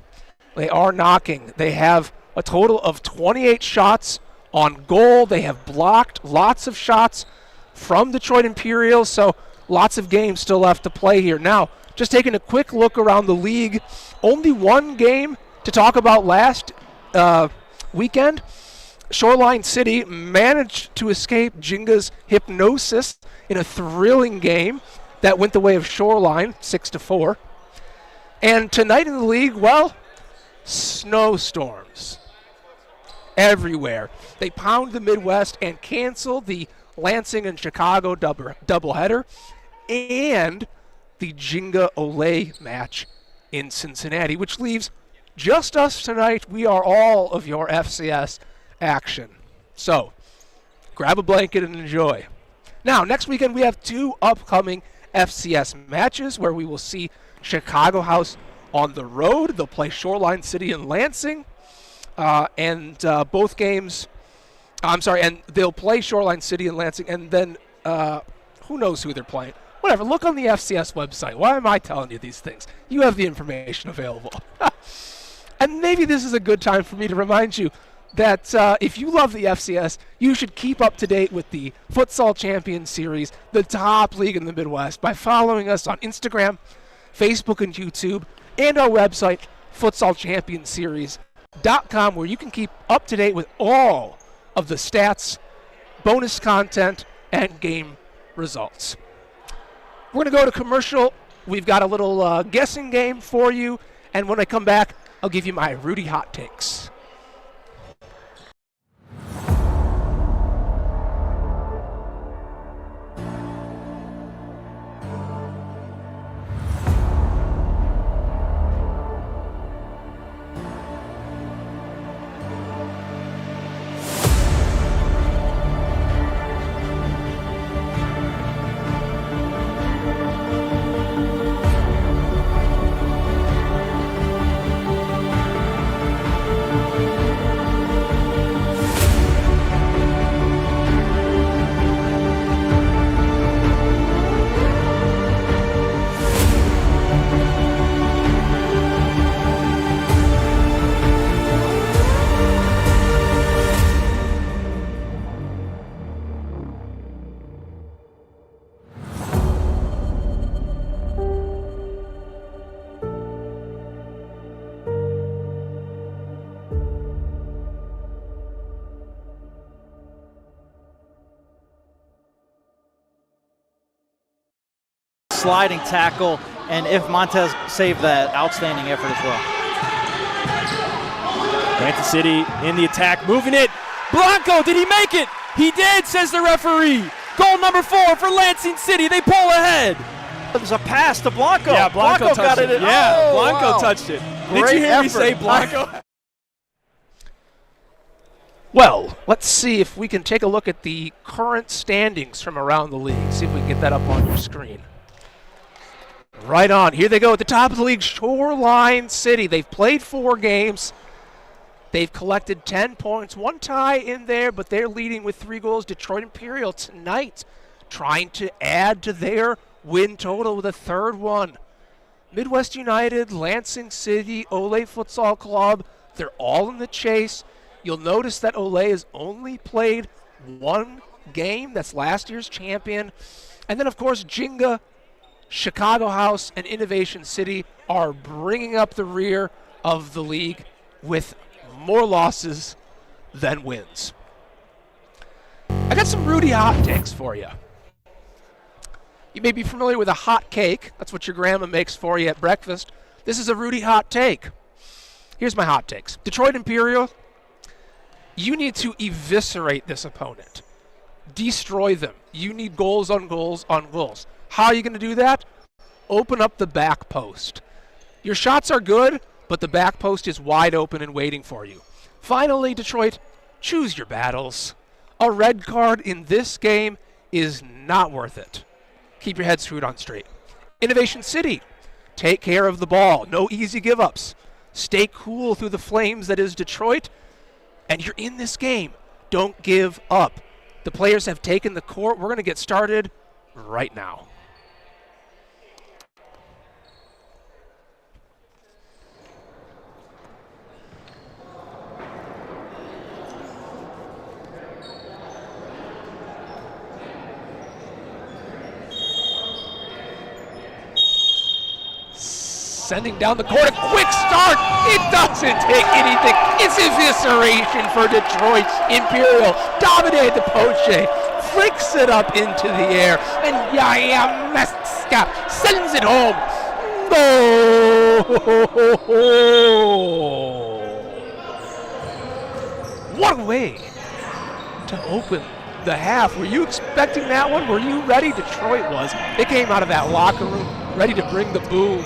They are knocking. They have a total of 28 shots on goal. They have blocked lots of shots from Detroit Imperial, so lots of games still left to play here. Now, just taking a quick look around the league, only one game to talk about last weekend. Shoreline City managed to escape Jenga's hypnosis in a thrilling game that went the way of Shoreline, 6-4. And tonight in the league, well, snowstorms everywhere. They pound the Midwest and cancel the Lansing and Chicago doubleheader and the Jenga Olay match in Cincinnati, which leaves just us tonight. We are all of your FCS action. So, grab a blanket and enjoy. Now, next weekend we have 2 upcoming FCS matches where we will see Chicago House on the road. They'll play Shoreline City and Lansing. And both games, and they'll play Shoreline City and Lansing, and then who knows who they're playing. Whatever, look on the FCS website. Why am I telling you these things? You have the information available. And maybe this is a good time for me to remind you that if you love the FCS, you should keep up to date with the Futsal Champion Series, the top league in the Midwest, by following us on Instagram, Facebook, and YouTube, and our website, futsalchampionseries.com, where you can keep up to date with all of the stats, bonus content, and game results. We're going to go to commercial. We've got a little guessing game for you. And when I come back, I'll give you my Rudy hot takes. Sliding tackle, and if Montez saved that, outstanding effort as well. Kansas City in the attack, moving it. Blanco, did he make it? He did, says the referee. Goal number 4 for Lansing City. They pull ahead. There's a pass to Blanco. Yeah, Blanco got touched it. it. Yeah, Oh, Blanco wow. touched it. Great Did you hear me effort. say Blanco? Well, let's see if we can take a look at the current standings from around the league. See if we can get that up on your screen. Right on. Here they go at the top of the league, Shoreline City. They've played 4 games. They've collected 10 points. 1 tie in there, but they're leading with 3 goals. Detroit Imperial tonight trying to add to their win total with a 3rd one. Midwest United, Lansing City, Ole Futsal Club, they're all in the chase. You'll notice that Ole has only played 1 game. That's last year's champion. And then, of course, Jinga, Chicago House, and Innovation City are bringing up the rear of the league with more losses than wins. I got some Rudy hot takes for you. You may be familiar with a hot cake. That's what your grandma makes for you at breakfast. This is a Rudy hot take. Here's my hot takes. Detroit Imperial, you need to eviscerate this opponent. Destroy them. You need goals on goals on goals. How are you going to do that? Open up the back post. Your shots are good, but the back post is wide open and waiting for you. Finally, Detroit, choose your battles. A red card in this game is not worth it. Keep your head screwed on straight. Innovation City, take care of the ball. No easy give-ups. Stay cool through the flames that is Detroit, and you're in this game. Don't give up. The players have taken the court. We're going to get started right now. Sending down the court, a quick start. It doesn't take anything. It's evisceration for Detroit Imperial. Davide DePoce flicks it up into the air, and Yahya Meska sends it home. Goal! What a way to open the half. Were you expecting that one? Were you ready? Detroit was. They came out of that locker room ready to bring the boom.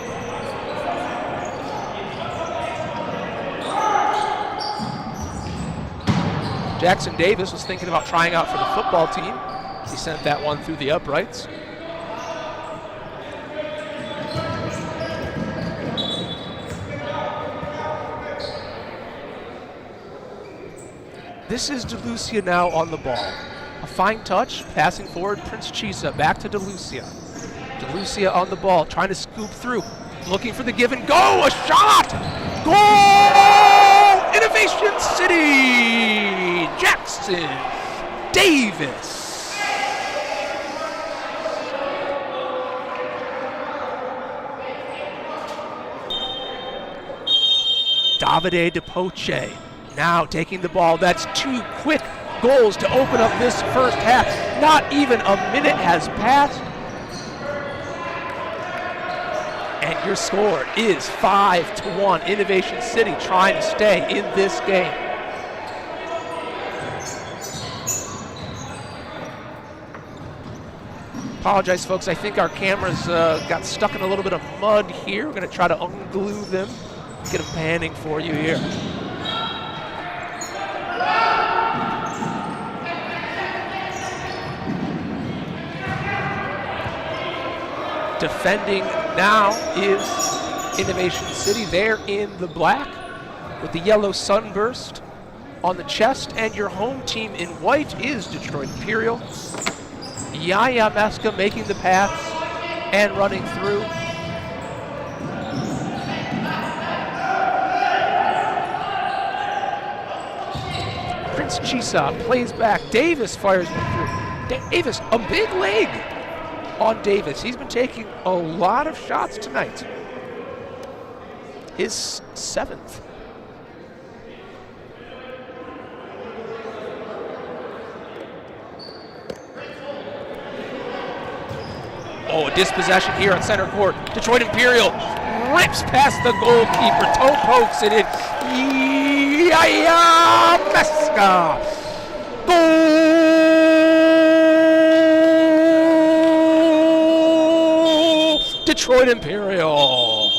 Jackson Davis was thinking about trying out for the football team. He sent that one through the uprights. This is DeLucia now on the ball. A fine touch, passing forward, Prince Chisa back to DeLucia. DeLucia on the ball, trying to scoop through, looking for the give and go, a shot! Goal! Innovation City! Jackson Davis. Davide DePoce now taking the ball. That's 2 quick goals to open up this first half. Not even a minute has passed. And your score is 5-1. Innovation City trying to stay in this game. Apologize, folks. I think our cameras got stuck in a little bit of mud here. We're going to try to unglue them, get them panning for you here. Defending now is Innovation City. They're in the black with the yellow sunburst on the chest, and your home team in white is Detroit Imperial. Yahya Meska making the pass and running through. Prince Chisa plays back. Davis fires one through. Davis, a big leg on Davis. He's been taking a lot of shots tonight. His 7th. Oh, a dispossession here on center court. Detroit Imperial rips past the goalkeeper. Toe pokes it in. Yahya Meska. Goal! Detroit Imperial.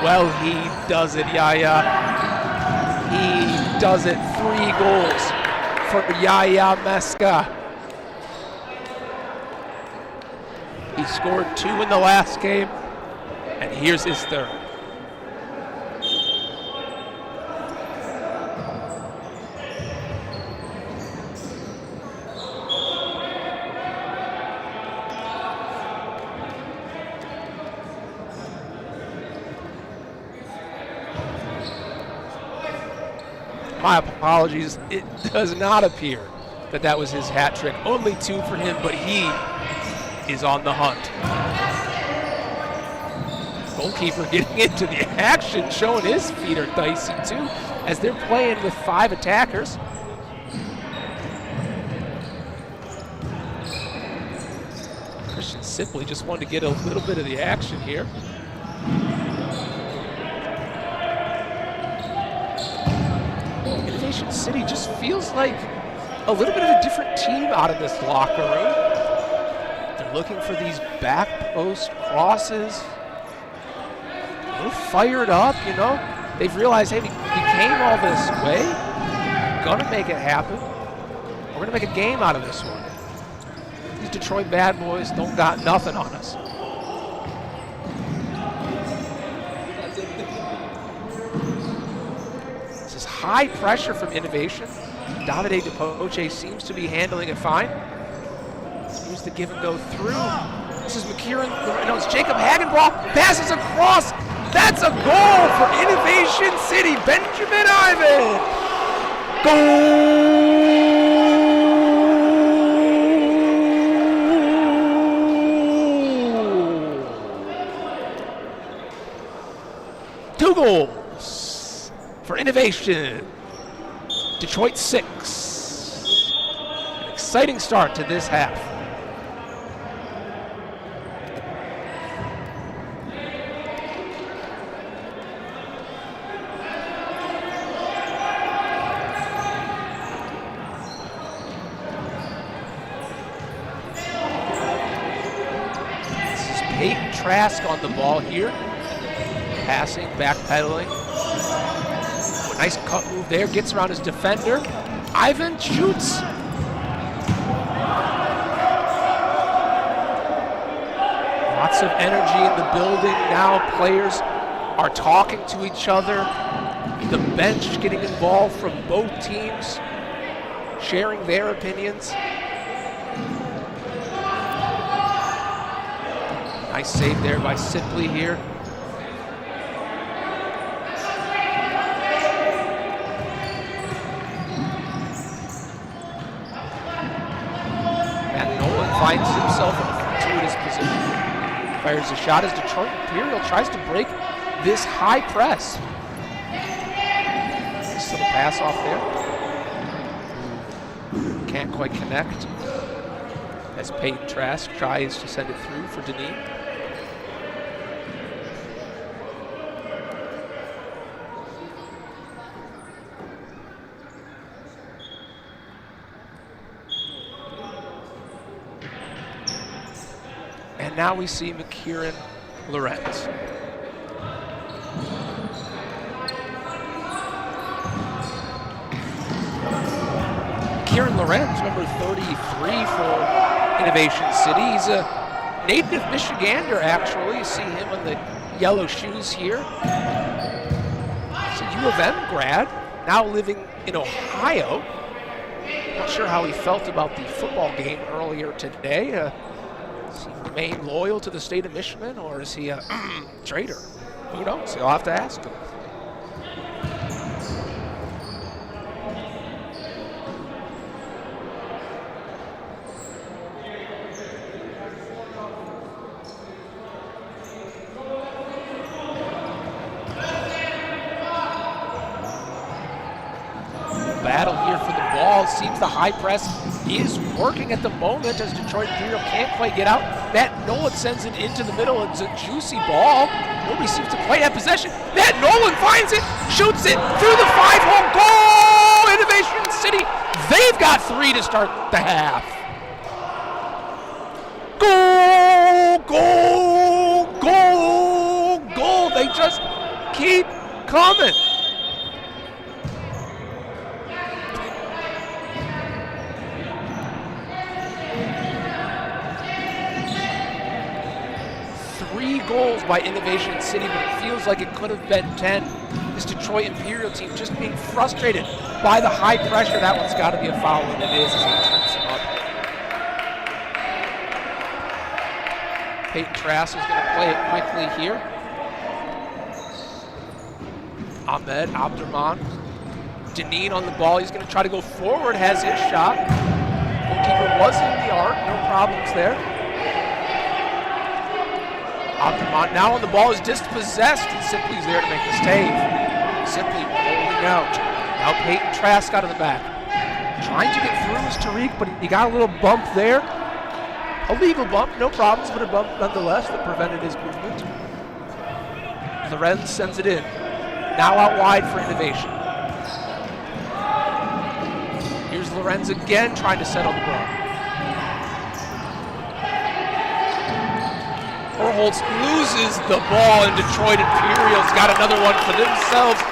Well, he does it, Yahya. He does it. 3 goals for Yahya Meska. He scored 2 in the last game, and here's his 3rd. My apologies. It does not appear that that was his hat trick. Only 2 for him, but he is on the hunt. Goalkeeper getting into the action, showing his feet are dicey too, as they're playing with 5 attackers. Christian simply just wanted to get a little bit of the action here. Innovation City just feels like a little bit of a different team out of this locker room. They're looking for these back post crosses. A little fired up, you know. They've realized, hey, we came all this way. We're gonna make it happen. We're gonna make a game out of this one. These Detroit bad boys don't got nothing on us. This is high pressure from Innovation. Davide DePoce seems to be handling it fine. Here's the give and go through. This is McKieran. No, it's Jacob Hagenball. Passes across. That's a goal for Innovation City. Benjamin Ivan. Goal! 2 goals for Innovation. Detroit 6. An exciting start to this half. This is Peyton Trask on the ball here. Passing, backpedaling. Nice cut move there, gets around his defender. Ivan shoots. Lots of energy in the building now. Players are talking to each other. The bench getting involved from both teams, sharing their opinions. Nice save there by Sipley here. Finds himself in a fortuitous position. Fires a shot as Detroit Imperial tries to break this high press. Nice little pass off there. Can't quite connect. As Peyton Trask tries to send it through for Denis. And now we see McKieran Lorenz. McKieran Lorenz, number 33 for Innovation City. He's a native Michigander, actually. You see him in the yellow shoes here. He's a U of M grad, now living in Ohio. Not sure how he felt about the football game earlier today. Is he remain loyal to the state of Michigan, or is he a traitor? Who knows? You'll have to ask him. Battle here for the ball. Seems the high press is working at the moment as Detroit Imperial can't quite get out. Matt Nolan sends it into the middle. It's a juicy ball. Nobody seems to quite have possession. Matt Nolan finds it, shoots it through the 5-hole goal. Innovation City, they've got 3 to start the half. Goal, goal, goal, goal. They just keep coming. Goals by Innovation City, but it feels like it could have been 10. This Detroit Imperial team just being frustrated by the high pressure. That one's got to be a foul, and it is as he trips him up. Peyton Trask is going to play it quickly here. Ahmed Abdurrahman. Deneen on the ball. He's going to try to go forward, has his shot. Goalkeeper was in the arc, no problems there. Abdurrahman now on the ball is dispossessed, and Simply's there to make the save. Simply rolling out. Now Peyton Trask out of the back. Trying to get through is Tariq, but he got a little bump there. A legal bump, no problems, but a bump nonetheless that prevented his movement. Lorenz sends it in. Now out wide for Innovation. Here's Lorenz again trying to settle the ball. Orholtz loses the ball, and Detroit Imperial's got another one for themselves.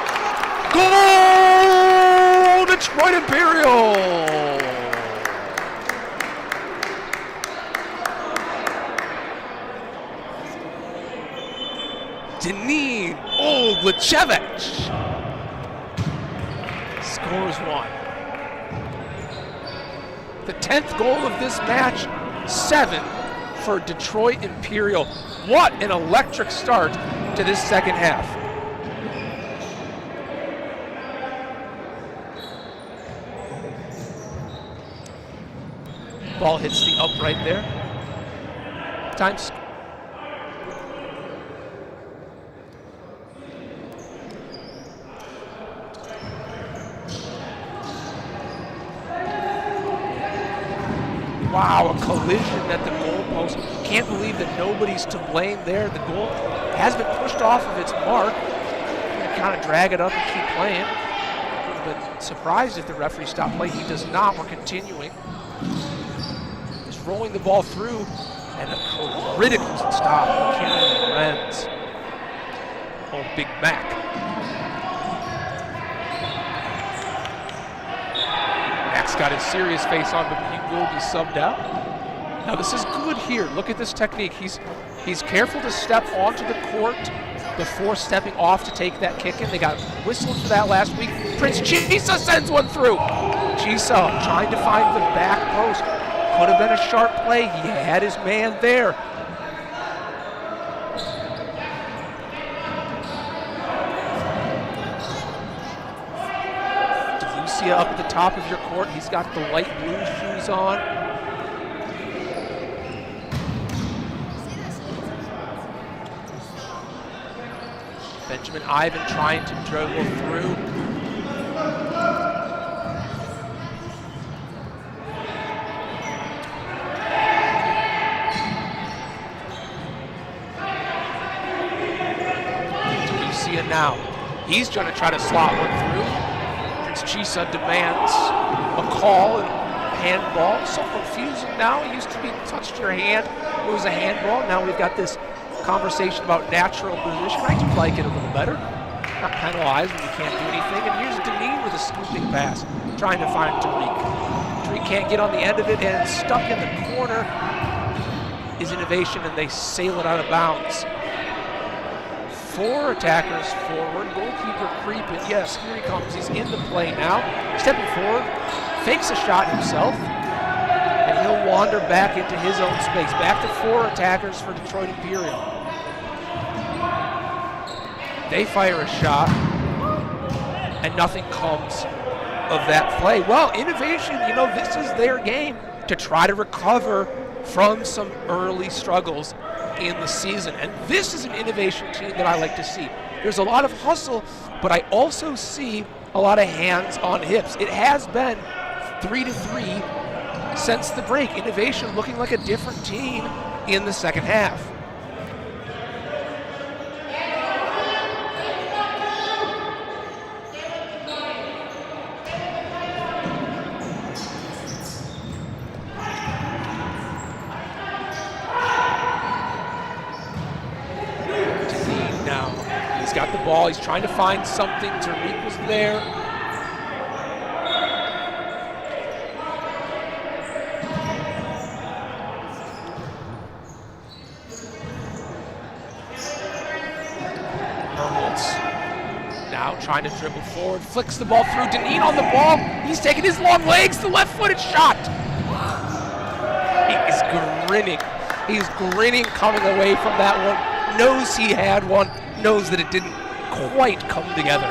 Goal! Detroit Imperial! Deneen Oglachevich scores 1. The 10th goal of this match, 7 for Detroit Imperial. What an electric start to this second half. Ball hits the upright there. Times. Wow, a collision at the goalpost. Can't believe that nobody's to blame there. The goal has been pushed off of its mark. Kind of drag it up and keep playing. But surprised if the referee stopped play. He does not. We're continuing. Just rolling the ball through, and a critical stop. Cameron Lorenz. Oh, Big Mac. Mac's got his serious face on, but he will be subbed out. Now this is good here. Look at this technique. He's careful to step onto the court before stepping off to take that kick in. They got whistled for that last week. Prince Chisa sends one through. Chisa trying to find the back post. Could have been a sharp play. He had his man there. DeLucia up at the top of your court. He's got the light blue shoes on. Benjamin Ivan trying to dribble through. DeLucia now. He's going to try to slot one through. Prince Chisa demands a call and handball. So confusing now. It used to be touched your hand. It was a handball. Now we've got this conversation about natural position. I do like it a little better. Not penalized when you can't do anything. And here's Deneen with a scooping pass, trying to find Tariq. Tariq can't get on the end of it, and stuck in the corner is Innovation, and they sail it out of bounds. 4 attackers forward. Goalkeeper creeping. Yes, here he comes. He's in the play now. Stepping forward, fakes a shot himself, and he'll wander back into his own space. Back to 4 attackers for Detroit Imperial. They fire a shot, and nothing comes of that play. Well, Innovation, this is their game to try to recover from some early struggles in the season. And this is an Innovation team that I like to see. There's a lot of hustle, but I also see a lot of hands on hips. It has been 3-3 since the break. Innovation looking like a different team in the second half. got the ball. He's trying to find something. Tariq was there. Now trying to dribble forward, flicks the ball through. Deneen on the ball. He's taking his long legs, the left-footed shot. He is grinning. He's grinning coming away from that one. Knows he had one, knows that it didn't quite come together.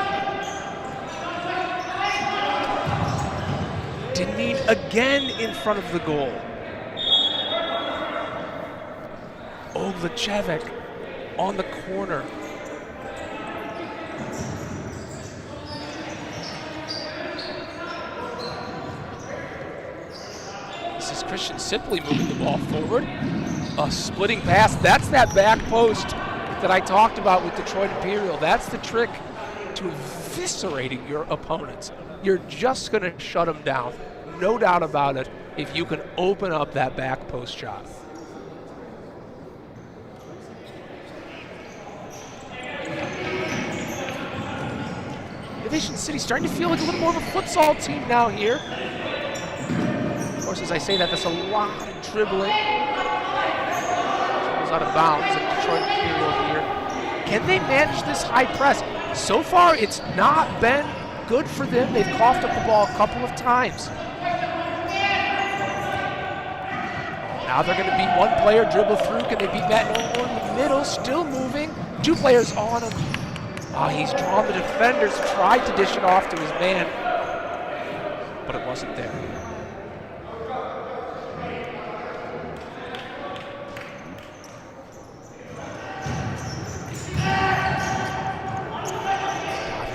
Deneen again in front of the goal. Oglachevek on the corner. This is Christian simply moving the ball forward. A splitting pass. That's that back post that I talked about with Detroit Imperial. That's the trick to eviscerating your opponents. You're just going to shut them down. No doubt about it, if you can open up that back post shot. Innovation City starting to feel like a little more of a futsal team now here. Of course, as I say that, that's a lot of dribbling. It's out of bounds at Detroit Imperial here. Can they manage this high press? So far, it's not been good for them. They've coughed up the ball a couple of times. Now they're going to beat one player, dribble through. Can they beat Matt Nolan in the middle? Still moving. Two players on him. Oh, he's drawn the defenders, tried to dish it off to his man, but it wasn't there.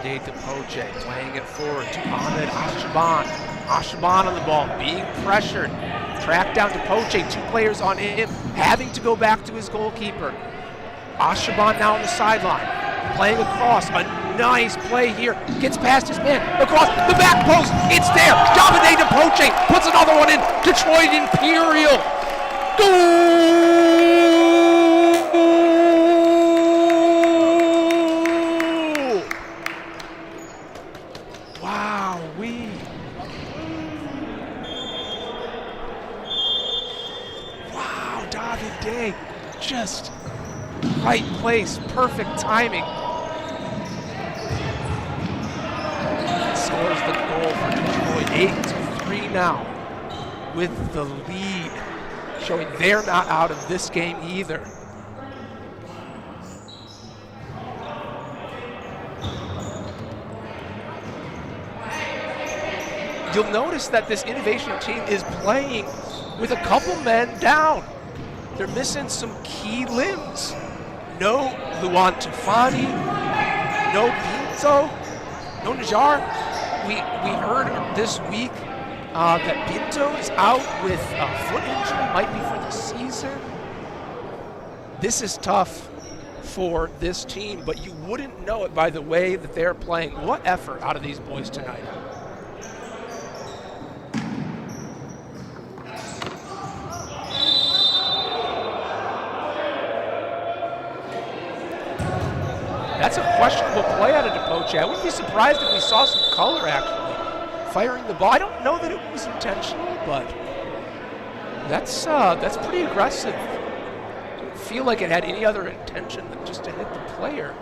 Davide DePoce playing it forward to Ahmed Ashaban. Ashaban on the ball, being pressured. Tracked down DePoce, two players on him, having to go back to his goalkeeper. Ashaban now on the sideline. Playing across, a nice play here. Gets past his man, across the back post. It's there. Davide DePoce puts another one in. Detroit Imperial. Goal! Wow-wee. Wow, Davide, just right place, perfect timing. Scores the goal for Detroit. 8-3 now with the lead, showing they're not out of this game either. You'll notice that this innovation team is playing with a couple men down. They're missing some key limbs. No Luan Tufani, no Pinto, no Najjar. We heard this week that Pinto is out with a foot injury, might be for the season. This is tough for this team, but you wouldn't know it by the way that they're playing. What effort out of these boys tonight. That's a questionable play out of DePoce. I wouldn't be surprised if we saw some color actually firing the ball. I don't know that it was intentional, but that's pretty aggressive. Didn't feel like it had any other intention than just to hit the player.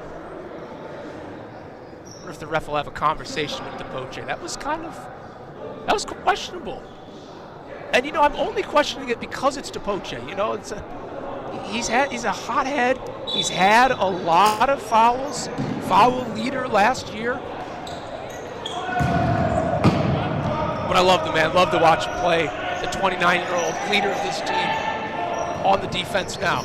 I wonder if the ref will have a conversation with DePoce. That was questionable. And you know, I'm only questioning it because it's DePoce. You know, he's a hothead. He's had a lot of fouls, foul leader last year. But I love the man, love to watch him play. The 29-year-old leader of this team on the defense now.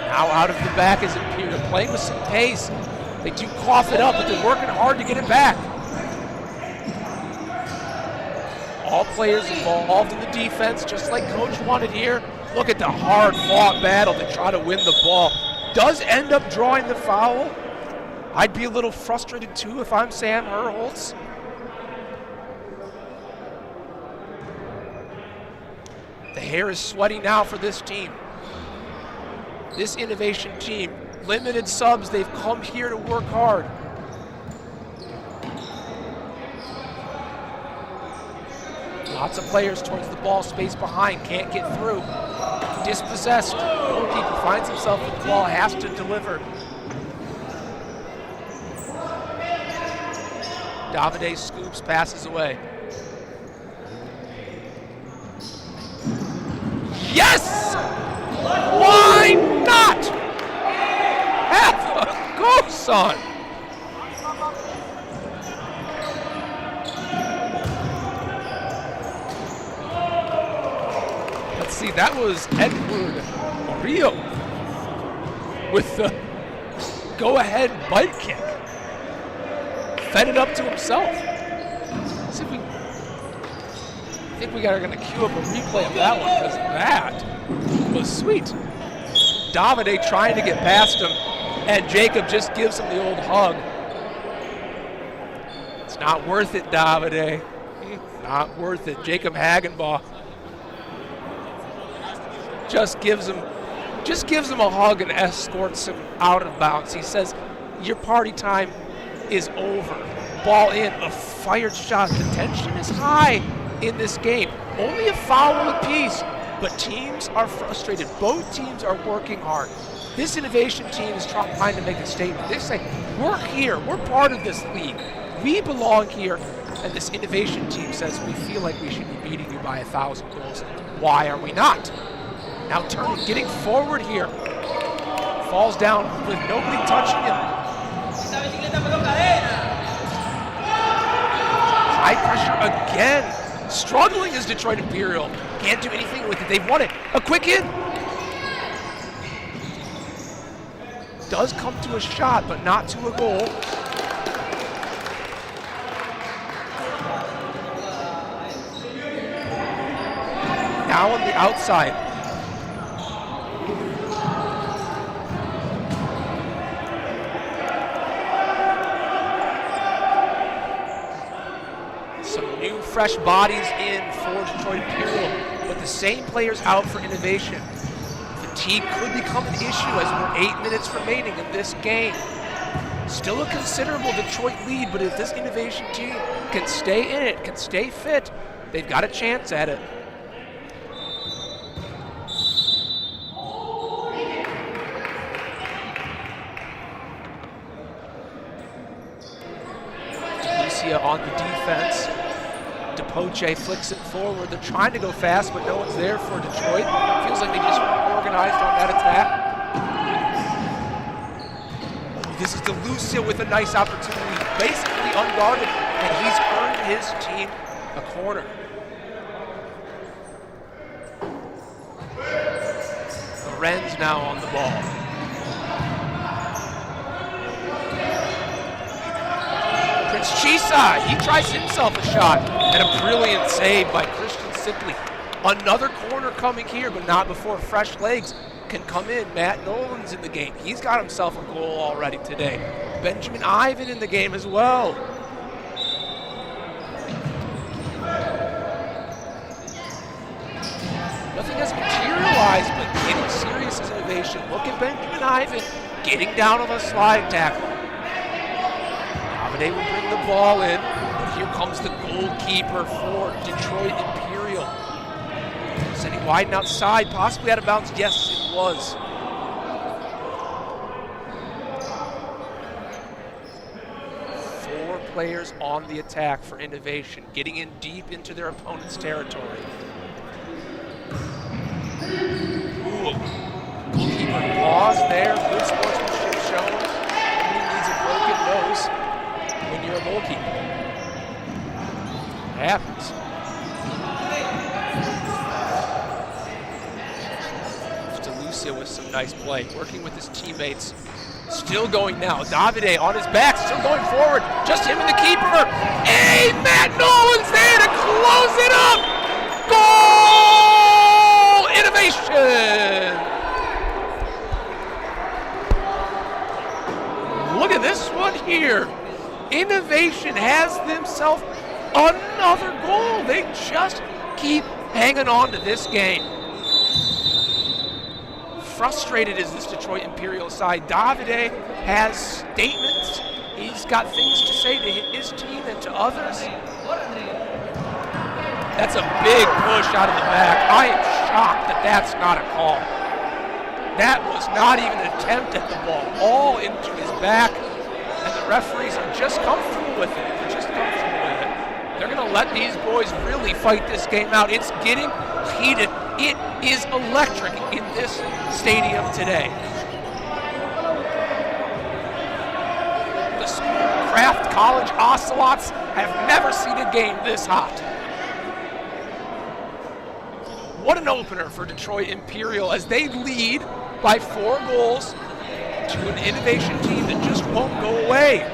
Now out of the back is Imperial, playing with some pace. They do cough it up, but they're working hard to get it back. All players involved in the defense, just like Coach wanted here. Look at the hard-fought battle to try to win the ball. Does end up drawing the foul. I'd be a little frustrated too if I'm Sam Herholtz. The hair is sweaty now for this team. This Innovation team, limited subs, they've come here to work hard. Lots of players towards the ball, space behind, can't get through. Dispossessed, goalkeeper finds himself with the ball, has to deliver. Davide scoops, passes away. Yes! Why not? Have a go, son! Let's see, that was Edward Rio with the go-ahead bite kick. Fed it up to himself. Let's see if I think we are going to queue up a replay of that one, because that was sweet. Davide trying to get past him, and Jacob just gives him the old hug. It's not worth it, Davide. Not worth it. Jacob Hagenbaugh just gives him a hug and escorts him out of bounds. He says, your party time is over. Ball in, a fired shot. The tension is high in this game. Only a foul apiece, but teams are frustrated. Both teams are working hard. This Innovation team is trying to make a statement. They say, we're here, we're part of this league. We belong here. And this Innovation team says, we feel like we should be beating you by 1,000 goals. Why are we not? Now turning, getting forward here. Falls down with nobody touching him. High pressure again. Struggling is Detroit Imperial. Can't do anything with it. They've won it. A quick in. Does come to a shot, but not to a goal. Now on the outside. Fresh bodies in for Detroit Imperial, but the same players out for Innovation. Fatigue could become an issue as we're 8 minutes remaining in this game. Still a considerable Detroit lead, but if this Innovation team can stay in it, can stay fit, they've got a chance at it. DePoce on the defense. DePoce flicks it forward. They're trying to go fast, but no one's there for Detroit. Feels like they just organized on that attack. Oh, this is DeLucia with a nice opportunity, basically unguarded, and he's earned his team a corner. Lorenz now on the ball. Prince Chisa, he tries himself a shot, and a brilliant save by Christian Sipley. Another corner coming here, but not before fresh legs can come in. Matt Nolan's in the game. He's got himself a goal already today. Benjamin Ivan in the game as well. Nothing has materialized, but getting serious is Innovation. Look at Benjamin Ivan getting down on a slide tackle. They will bring the ball in, but here comes the goalkeeper for Detroit Imperial. Sending wide and outside, possibly out of bounds. Yes, it was. Four players on the attack for Innovation, getting in deep into their opponent's territory. Ooh. Goalkeeper pause there, good sportsmanship shown. Nobody needs a broken nose when you're a goalkeeper. It happens. DeLucia with some nice play, working with his teammates. Still going now. Davide on his back, still going forward. Just him and the keeper. Hey, Matt Nolan's there to close it up. Goal! Innovation! Look at this one here. Innovation has themselves another goal. They just keep hanging on to this game. frustrated is this Detroit Imperial side. Davide has statements. He's got things to say to his team and to others. That's a big push out of the back. I am shocked that that's not a call. That was not even an attempt at the ball. All into his back, and the referees are just comfortable with it. They're just comfortable with it. They're going to let these boys really fight this game out. It's getting heated. It is electric in this stadium today. The Schoolcraft College Ocelots have never seen a game this hot. What an opener for Detroit Imperial as they lead by 4 goals to an innovation team that just won't go away.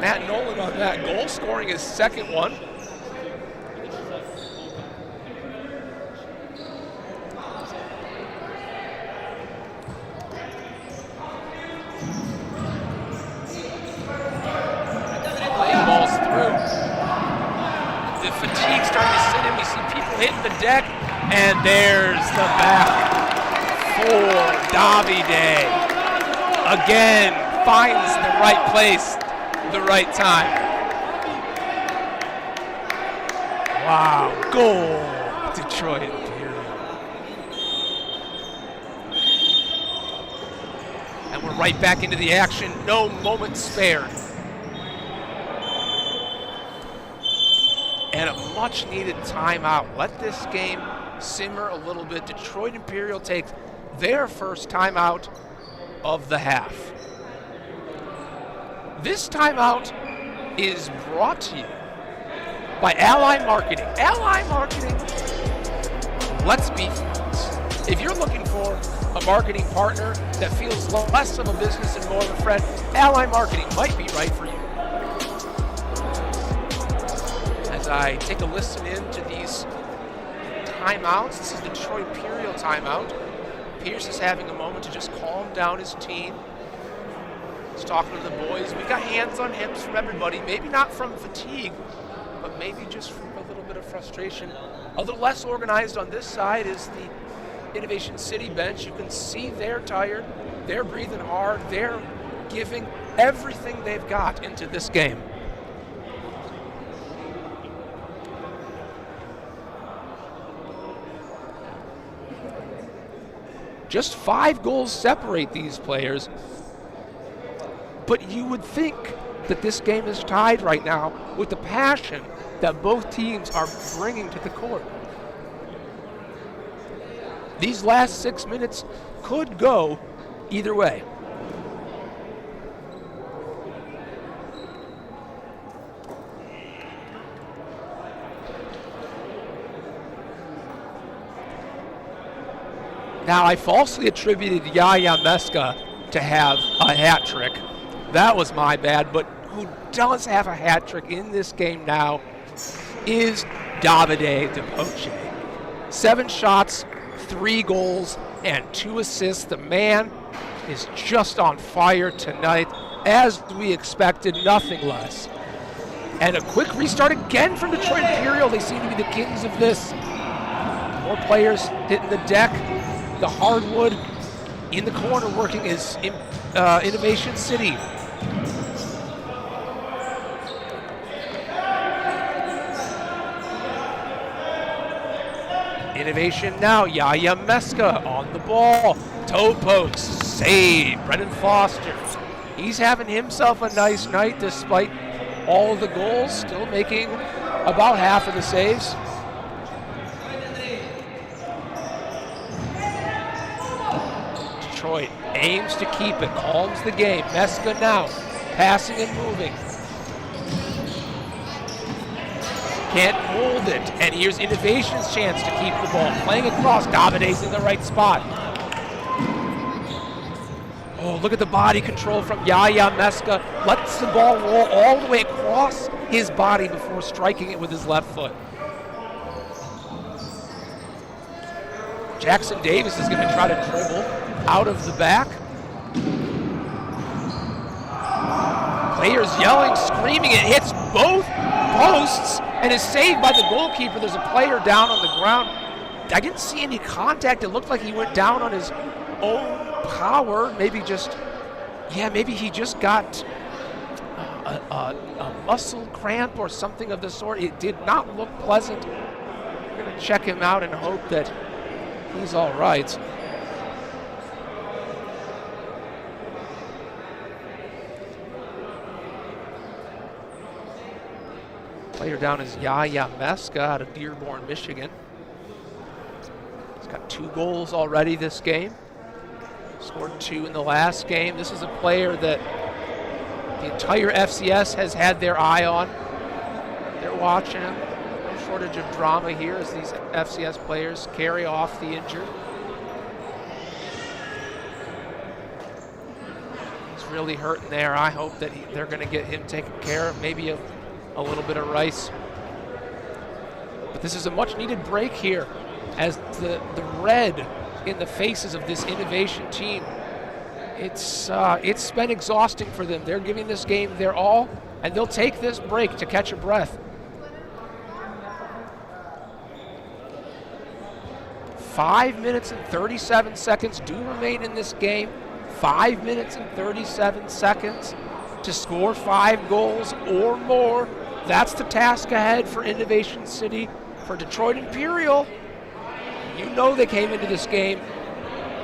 Matt Nolan on that goal, scoring his second one. Playing balls through. The fatigue starting to sit in. We see people hitting the deck, and there's the back for Davide. Again, finds the right place, the right time. Wow, goal, Detroit Imperial. And we're right back into the action, no moment spared. And a much-needed timeout. Let this game simmer a little bit. Detroit Imperial takes their first timeout of the half. This timeout is brought to you by Ally Marketing. Ally Marketing, let's be friends. If you're looking for a marketing partner that feels less of a business and more of a friend, Ally Marketing might be right for you. As I take a listen in to these timeouts, this is the Detroit Imperial timeout. Pierce is having a moment to just calm down his team. He's talking to the boys. We got hands on hips from everybody, maybe not from fatigue, but maybe just from a little bit of frustration. A little less organized on this side is the Innovation City bench. You can see they're tired, they're breathing hard, they're giving everything they've got into this game. Just 5 goals separate these players, but you would think that this game is tied right now with the passion that both teams are bringing to the court. These last 6 minutes could go either way. Now, I falsely attributed Yahya Meska to have a hat trick. That was my bad, but who does have a hat trick in this game now is Davide DePoce. 7 shots, 3 goals, and 2 assists. The man is just on fire tonight, as we expected, nothing less. And a quick restart again from Detroit Imperial. They seem to be the kings of this. More players hitting the deck. The hardwood in the corner working is Innovation City. Innovation now, Yahya Meska on the ball. Toe pokes, save, Brennan Foster. He's having himself a nice night despite all of the goals, still making about half of the saves. Detroit aims to keep it, calms the game. Meska now, passing and moving. Can't hold it, and here's Innovation's chance to keep the ball. Playing across, Davide's in the right spot. Oh, look at the body control from Yahya Meska. Lets the ball roll all the way across his body before striking it with his left foot. Jackson Davis is going to try to dribble out of the back. Players yelling, screaming. It hits both posts, and is saved by the goalkeeper. There's a player down on the ground. I didn't see any contact. It looked like he went down on his own power. Maybe he just got a muscle cramp or something of the sort. It did not look pleasant. We're going to check him out and hope that he's all right. Player down is Yahya Meska out of Dearborn, Michigan. He's got 2 goals already this game. Scored 2 in the last game. This is a player that the entire FCS has had their eye on. They're watching him. No shortage of drama here as these FCS players carry off the injured. He's really hurting there. I hope that they're going to get him taken care of. Maybe a little bit of rice. But this is a much needed break here as the red in the faces of this innovation team. It's been exhausting for them. They're giving this game their all, and they'll take this break to catch a breath. 5 minutes and 37 seconds do remain in this game. 5 minutes and 37 seconds to score 5 goals or more. That's the task ahead for Innovation City. For Detroit Imperial, you know they came into this game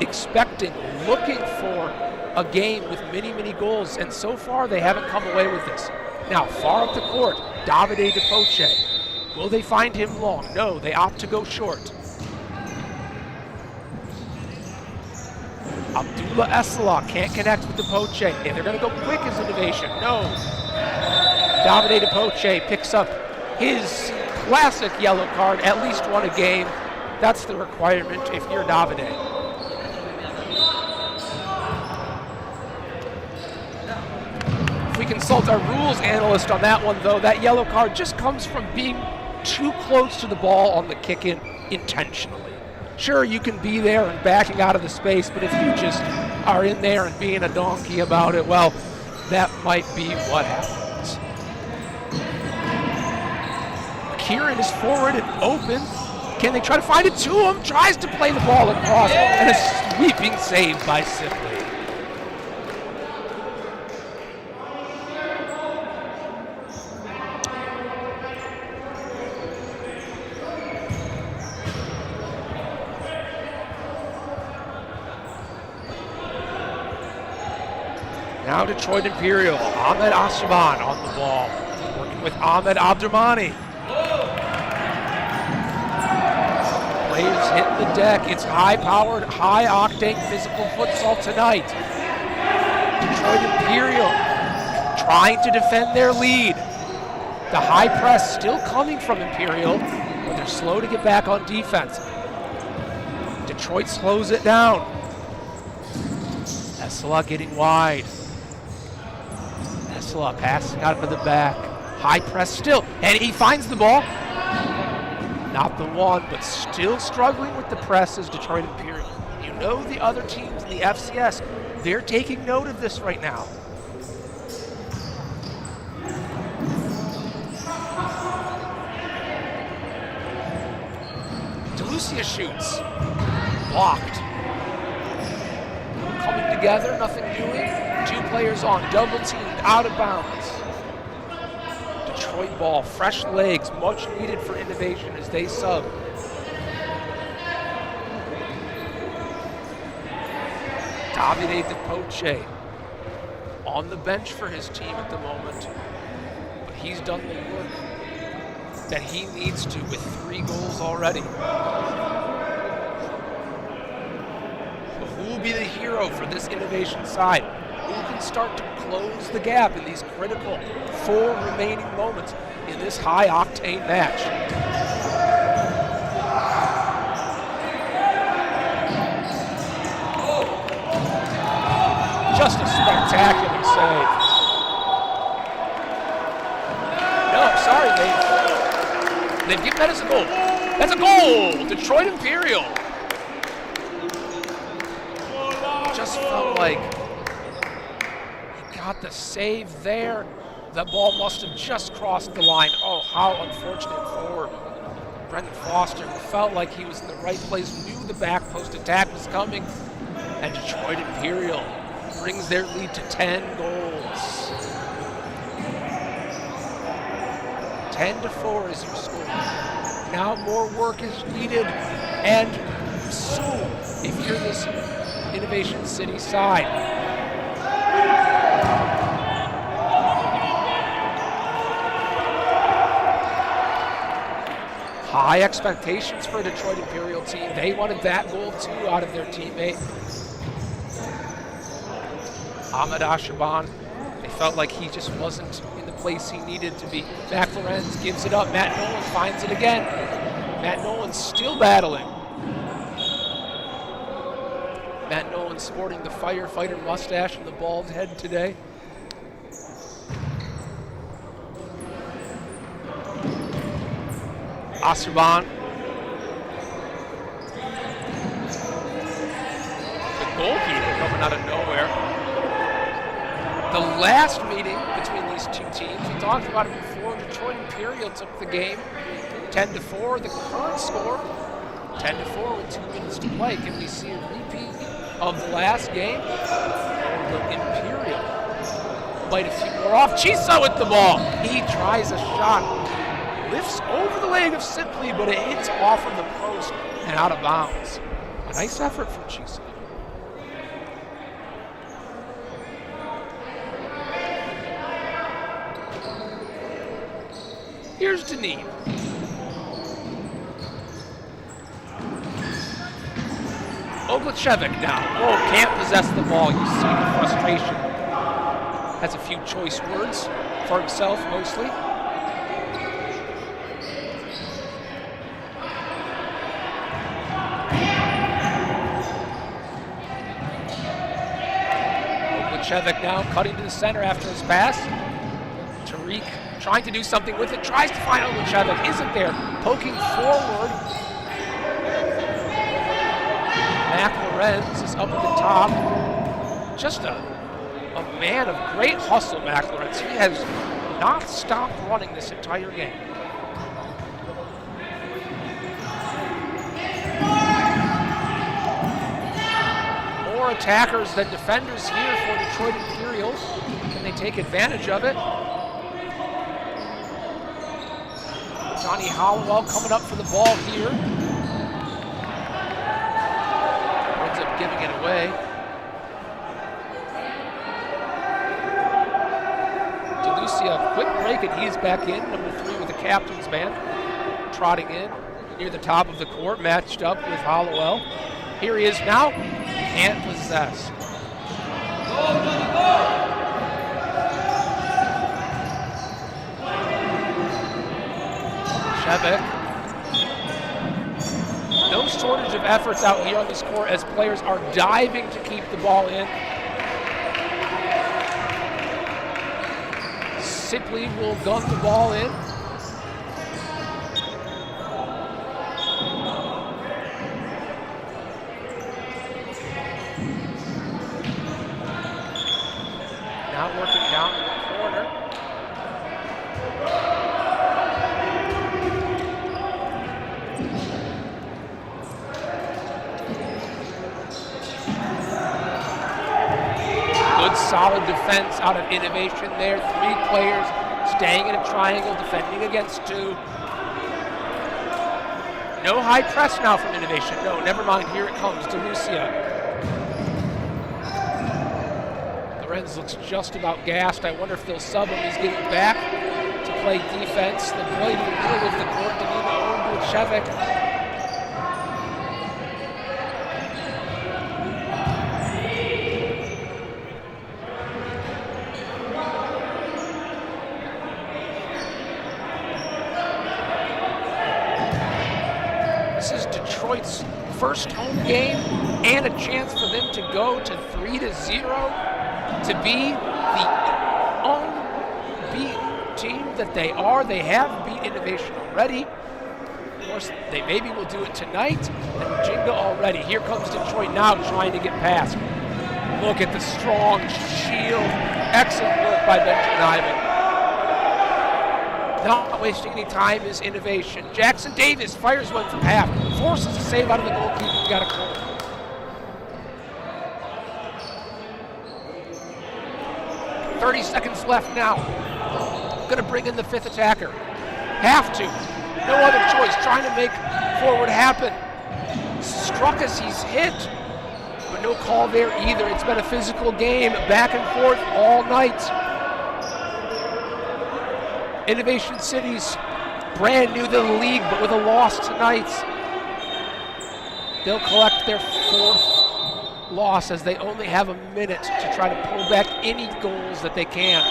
expecting, looking for a game with many, many goals, and so far they haven't come away with this. Now, far up the court, Davide DePoce. Will they find him long? No, they opt to go short. Abdullah Esaleh can't connect with DePoce. And they're going to go quick as Innovation. No. Davide DePoce picks up his classic yellow card, at least 1 a game. That's the requirement if you're Davide. If we consult our rules analyst on that one, though, that yellow card just comes from being too close to the ball on the kick-in intentionally. Sure, you can be there and backing out of the space, but if you just are in there and being a donkey about it, well, that might be what happens. Kieran is forward and open. Can they try to find it to him? Tries to play the ball across, and a sweeping save by Sibley. Now Detroit Imperial, Ahmed Ashaban on the ball, working with Ahmed Abdurmani. Players hitting the deck. It's high-powered, high-octane physical futsal tonight. Detroit Imperial trying to defend their lead. The high press still coming from Imperial, but they're slow to get back on defense. Detroit slows it down. Esaleh getting wide. Esaleh passing out of the back. High press still, and he finds the ball. Not the one, but still struggling with the press is Detroit Imperial. You know the other teams in the FCS, they're taking note of this right now. DeLucia shoots. Blocked. Coming together, nothing doing. 2 players on, double teamed, out of bounds. Detroit ball, fresh legs, much needed for Innovation as they sub. Davide DePoce on the bench for his team at the moment, but he's done the work that he needs to with 3 goals already. But who will be the hero for this Innovation side? Who can start to close the gap in these critical 4 remaining moments in this high-octane match? Just a spectacular save. No, sorry, they've given that as a goal. That's a goal! Detroit Imperial. Just felt like got the save there. That ball must have just crossed the line. Oh, how unfortunate for Brendan Foster, who felt like he was in the right place, knew the back post attack was coming, and Detroit Imperial brings their lead to 10 goals. 10-4 is your score. Now more work is needed, and soon, if you're this Innovation City side, high expectations for a Detroit Imperial team. They wanted that goal too out of their teammate. Ahmed Ashaban, they felt like he just wasn't in the place he needed to be. McLaurin gives it up. Matt Nolan finds it again. Matt Nolan's still battling. Matt Nolan sporting the firefighter mustache and the bald head today. Ashaban. The goalkeeper coming out of nowhere. The last meeting between these two teams, we talked about it before, Detroit Imperial took the game 10-4. The current score, 10-4 with 2 minutes to play. Can we see a repeat of the last game? The Imperial bite a few more off. Chisa with the ball. He tries a shot. Lifts over the leg of Sipley, but it hits off of the post and out of bounds. A nice effort from Chisa. Here's Deneen. Oglechevic now. Oh, can't possess the ball. You see the frustration. Has a few choice words for himself, mostly. Oglechevic now cutting to the center after his pass. Tariq trying to do something with it, tries to find Oglechevic, isn't there, poking forward. Mac Lorenz is up at the top. Just a man of great hustle, Mac Lorenz. He has not stopped running this entire game. More attackers than defenders here for Detroit Imperials. Can they take advantage of it? Johnny Hollowell coming up for the ball here. Ends up giving it away. DeLucia, quick break, and he's back in. Number 3 with the captain's band. Trotting in near the top of the court, matched up with Hollowell. Here he is now. Can't possess. Shevik. No shortage of efforts out here on this court as players are diving to keep the ball in. Sipley will gun the ball in. Now working down in the corner. Solid defense out of Innovation there. 3 players staying in a triangle, defending against 2. No high press now from Innovation. No, never mind. Here it comes to Lucia. Lorenz looks just about gassed. I wonder if they'll sub him. He's getting back to play defense. The play to the middle of the court. Danilo Oglechevic. Detroit's first home game and a chance for them to go to 3-0 to be the unbeaten team that they are. They have beat Innovation already. Of course, they maybe will do it tonight. And Jinga already. Here comes Detroit now trying to get past. Look at the strong shield. Excellent work by Benjamin Ivan. Not wasting any time is Innovation. Jackson Davis fires one from half, forces a save out of the goalkeeper. We got a goal. .30 seconds left now. Going to bring in the fifth attacker. Have to. No other choice. Trying to make forward happen. Struck as he's hit, but no call there either. It's been a physical game, back and forth all night. Innovation City's brand new to the league, but with a loss tonight. They'll collect their fourth loss as they only have a minute to try to pull back any goals that they can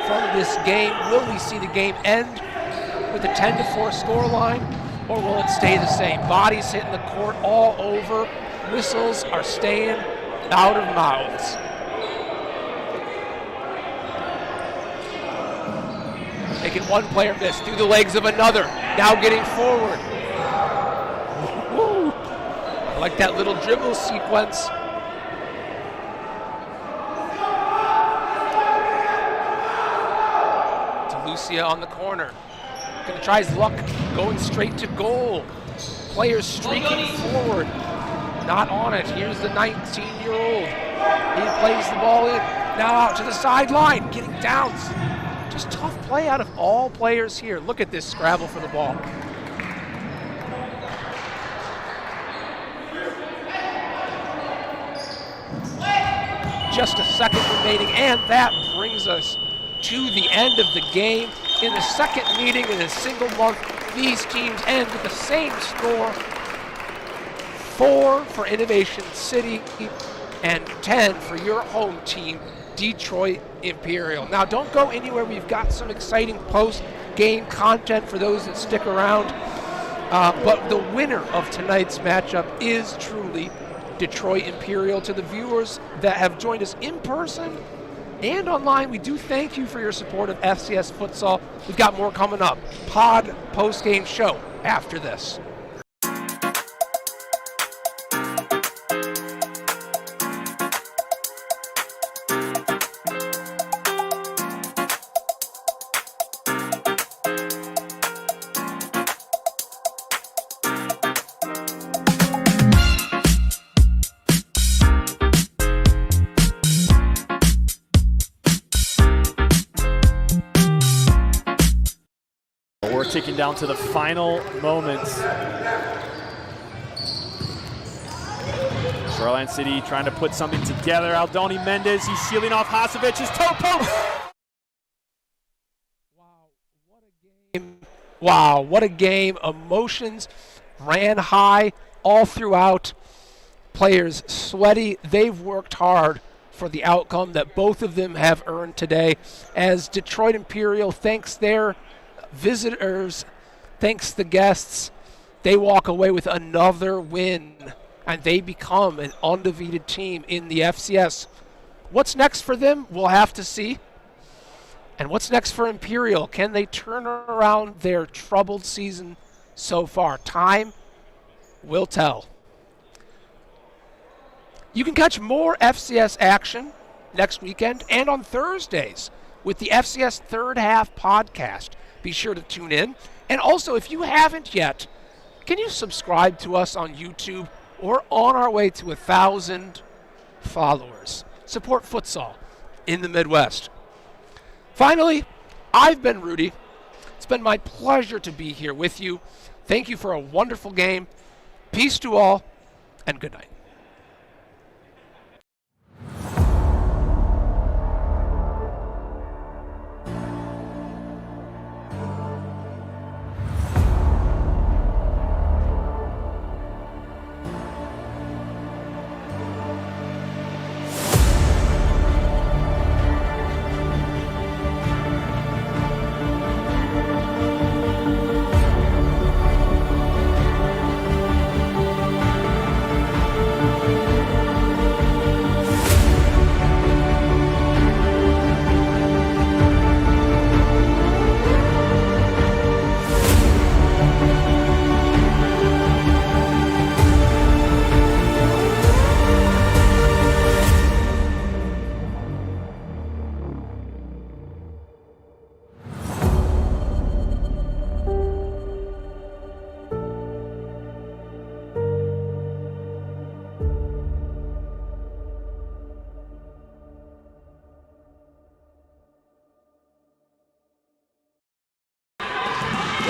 from this game. Will we see the game end with a 10-4 scoreline, or will it stay the same? Bodies hitting the court all over. Whistles are staying out of mouths. Making one player miss through the legs of another. Now getting forward. Woo. I like that little dribble sequence. Lucia on the corner. Gonna try his luck, going straight to goal. Players streaking forward. Not on it. Here's the 19-year-old. He plays the ball in. Now out to the sideline, getting downs. Just tough play out of all players here. Look at this scrabble for the ball. Just a second remaining, and that brings us to the end of the game. In the second meeting in a single month, these teams end with the same score. 4 for Innovation City and 10 for your home team, Detroit Imperial. Now don't go anywhere. We've got some exciting post-game content for those that stick around. But the winner of tonight's matchup is truly Detroit Imperial. To the viewers that have joined us in person and online, we do thank you for your support of FCS Futsal. We've got more coming up. Pod post-game show after this. We're ticking down to the final moments. Shoreline City trying to put something together. Aldoni Mendez, he's shielding off Hasevic's toe post. Wow, what a game. Emotions ran high all throughout. Players sweaty. They've worked hard for the outcome that both of them have earned today. As Detroit Imperial thanks their visitors, thanks the guests, they walk away with another win, and they become an undefeated team in the FCS. What's next for them? We'll have to see. And what's next for Imperial? Can they turn around their troubled season so far? Time will tell. You can catch more FCS action next weekend and on Thursdays with the FCS Third Half podcast. Be sure to tune in. And also, if you haven't yet, can you subscribe to us on YouTube? We're on our way to 1,000 followers. Support futsal in the Midwest. Finally, I've been Rudy. It's been my pleasure to be here with you. Thank you for a wonderful game. Peace to all, and good night.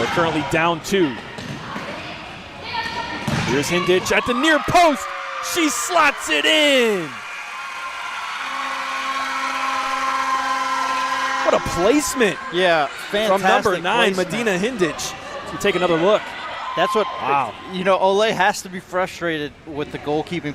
They're currently down 2. Here's Hindich at the near post. She slots it in. What a placement. Yeah, fantastic. From number 9, placement. Medina Hindich. We take another look. That's what, Wow. Ole has to be frustrated with the goalkeeping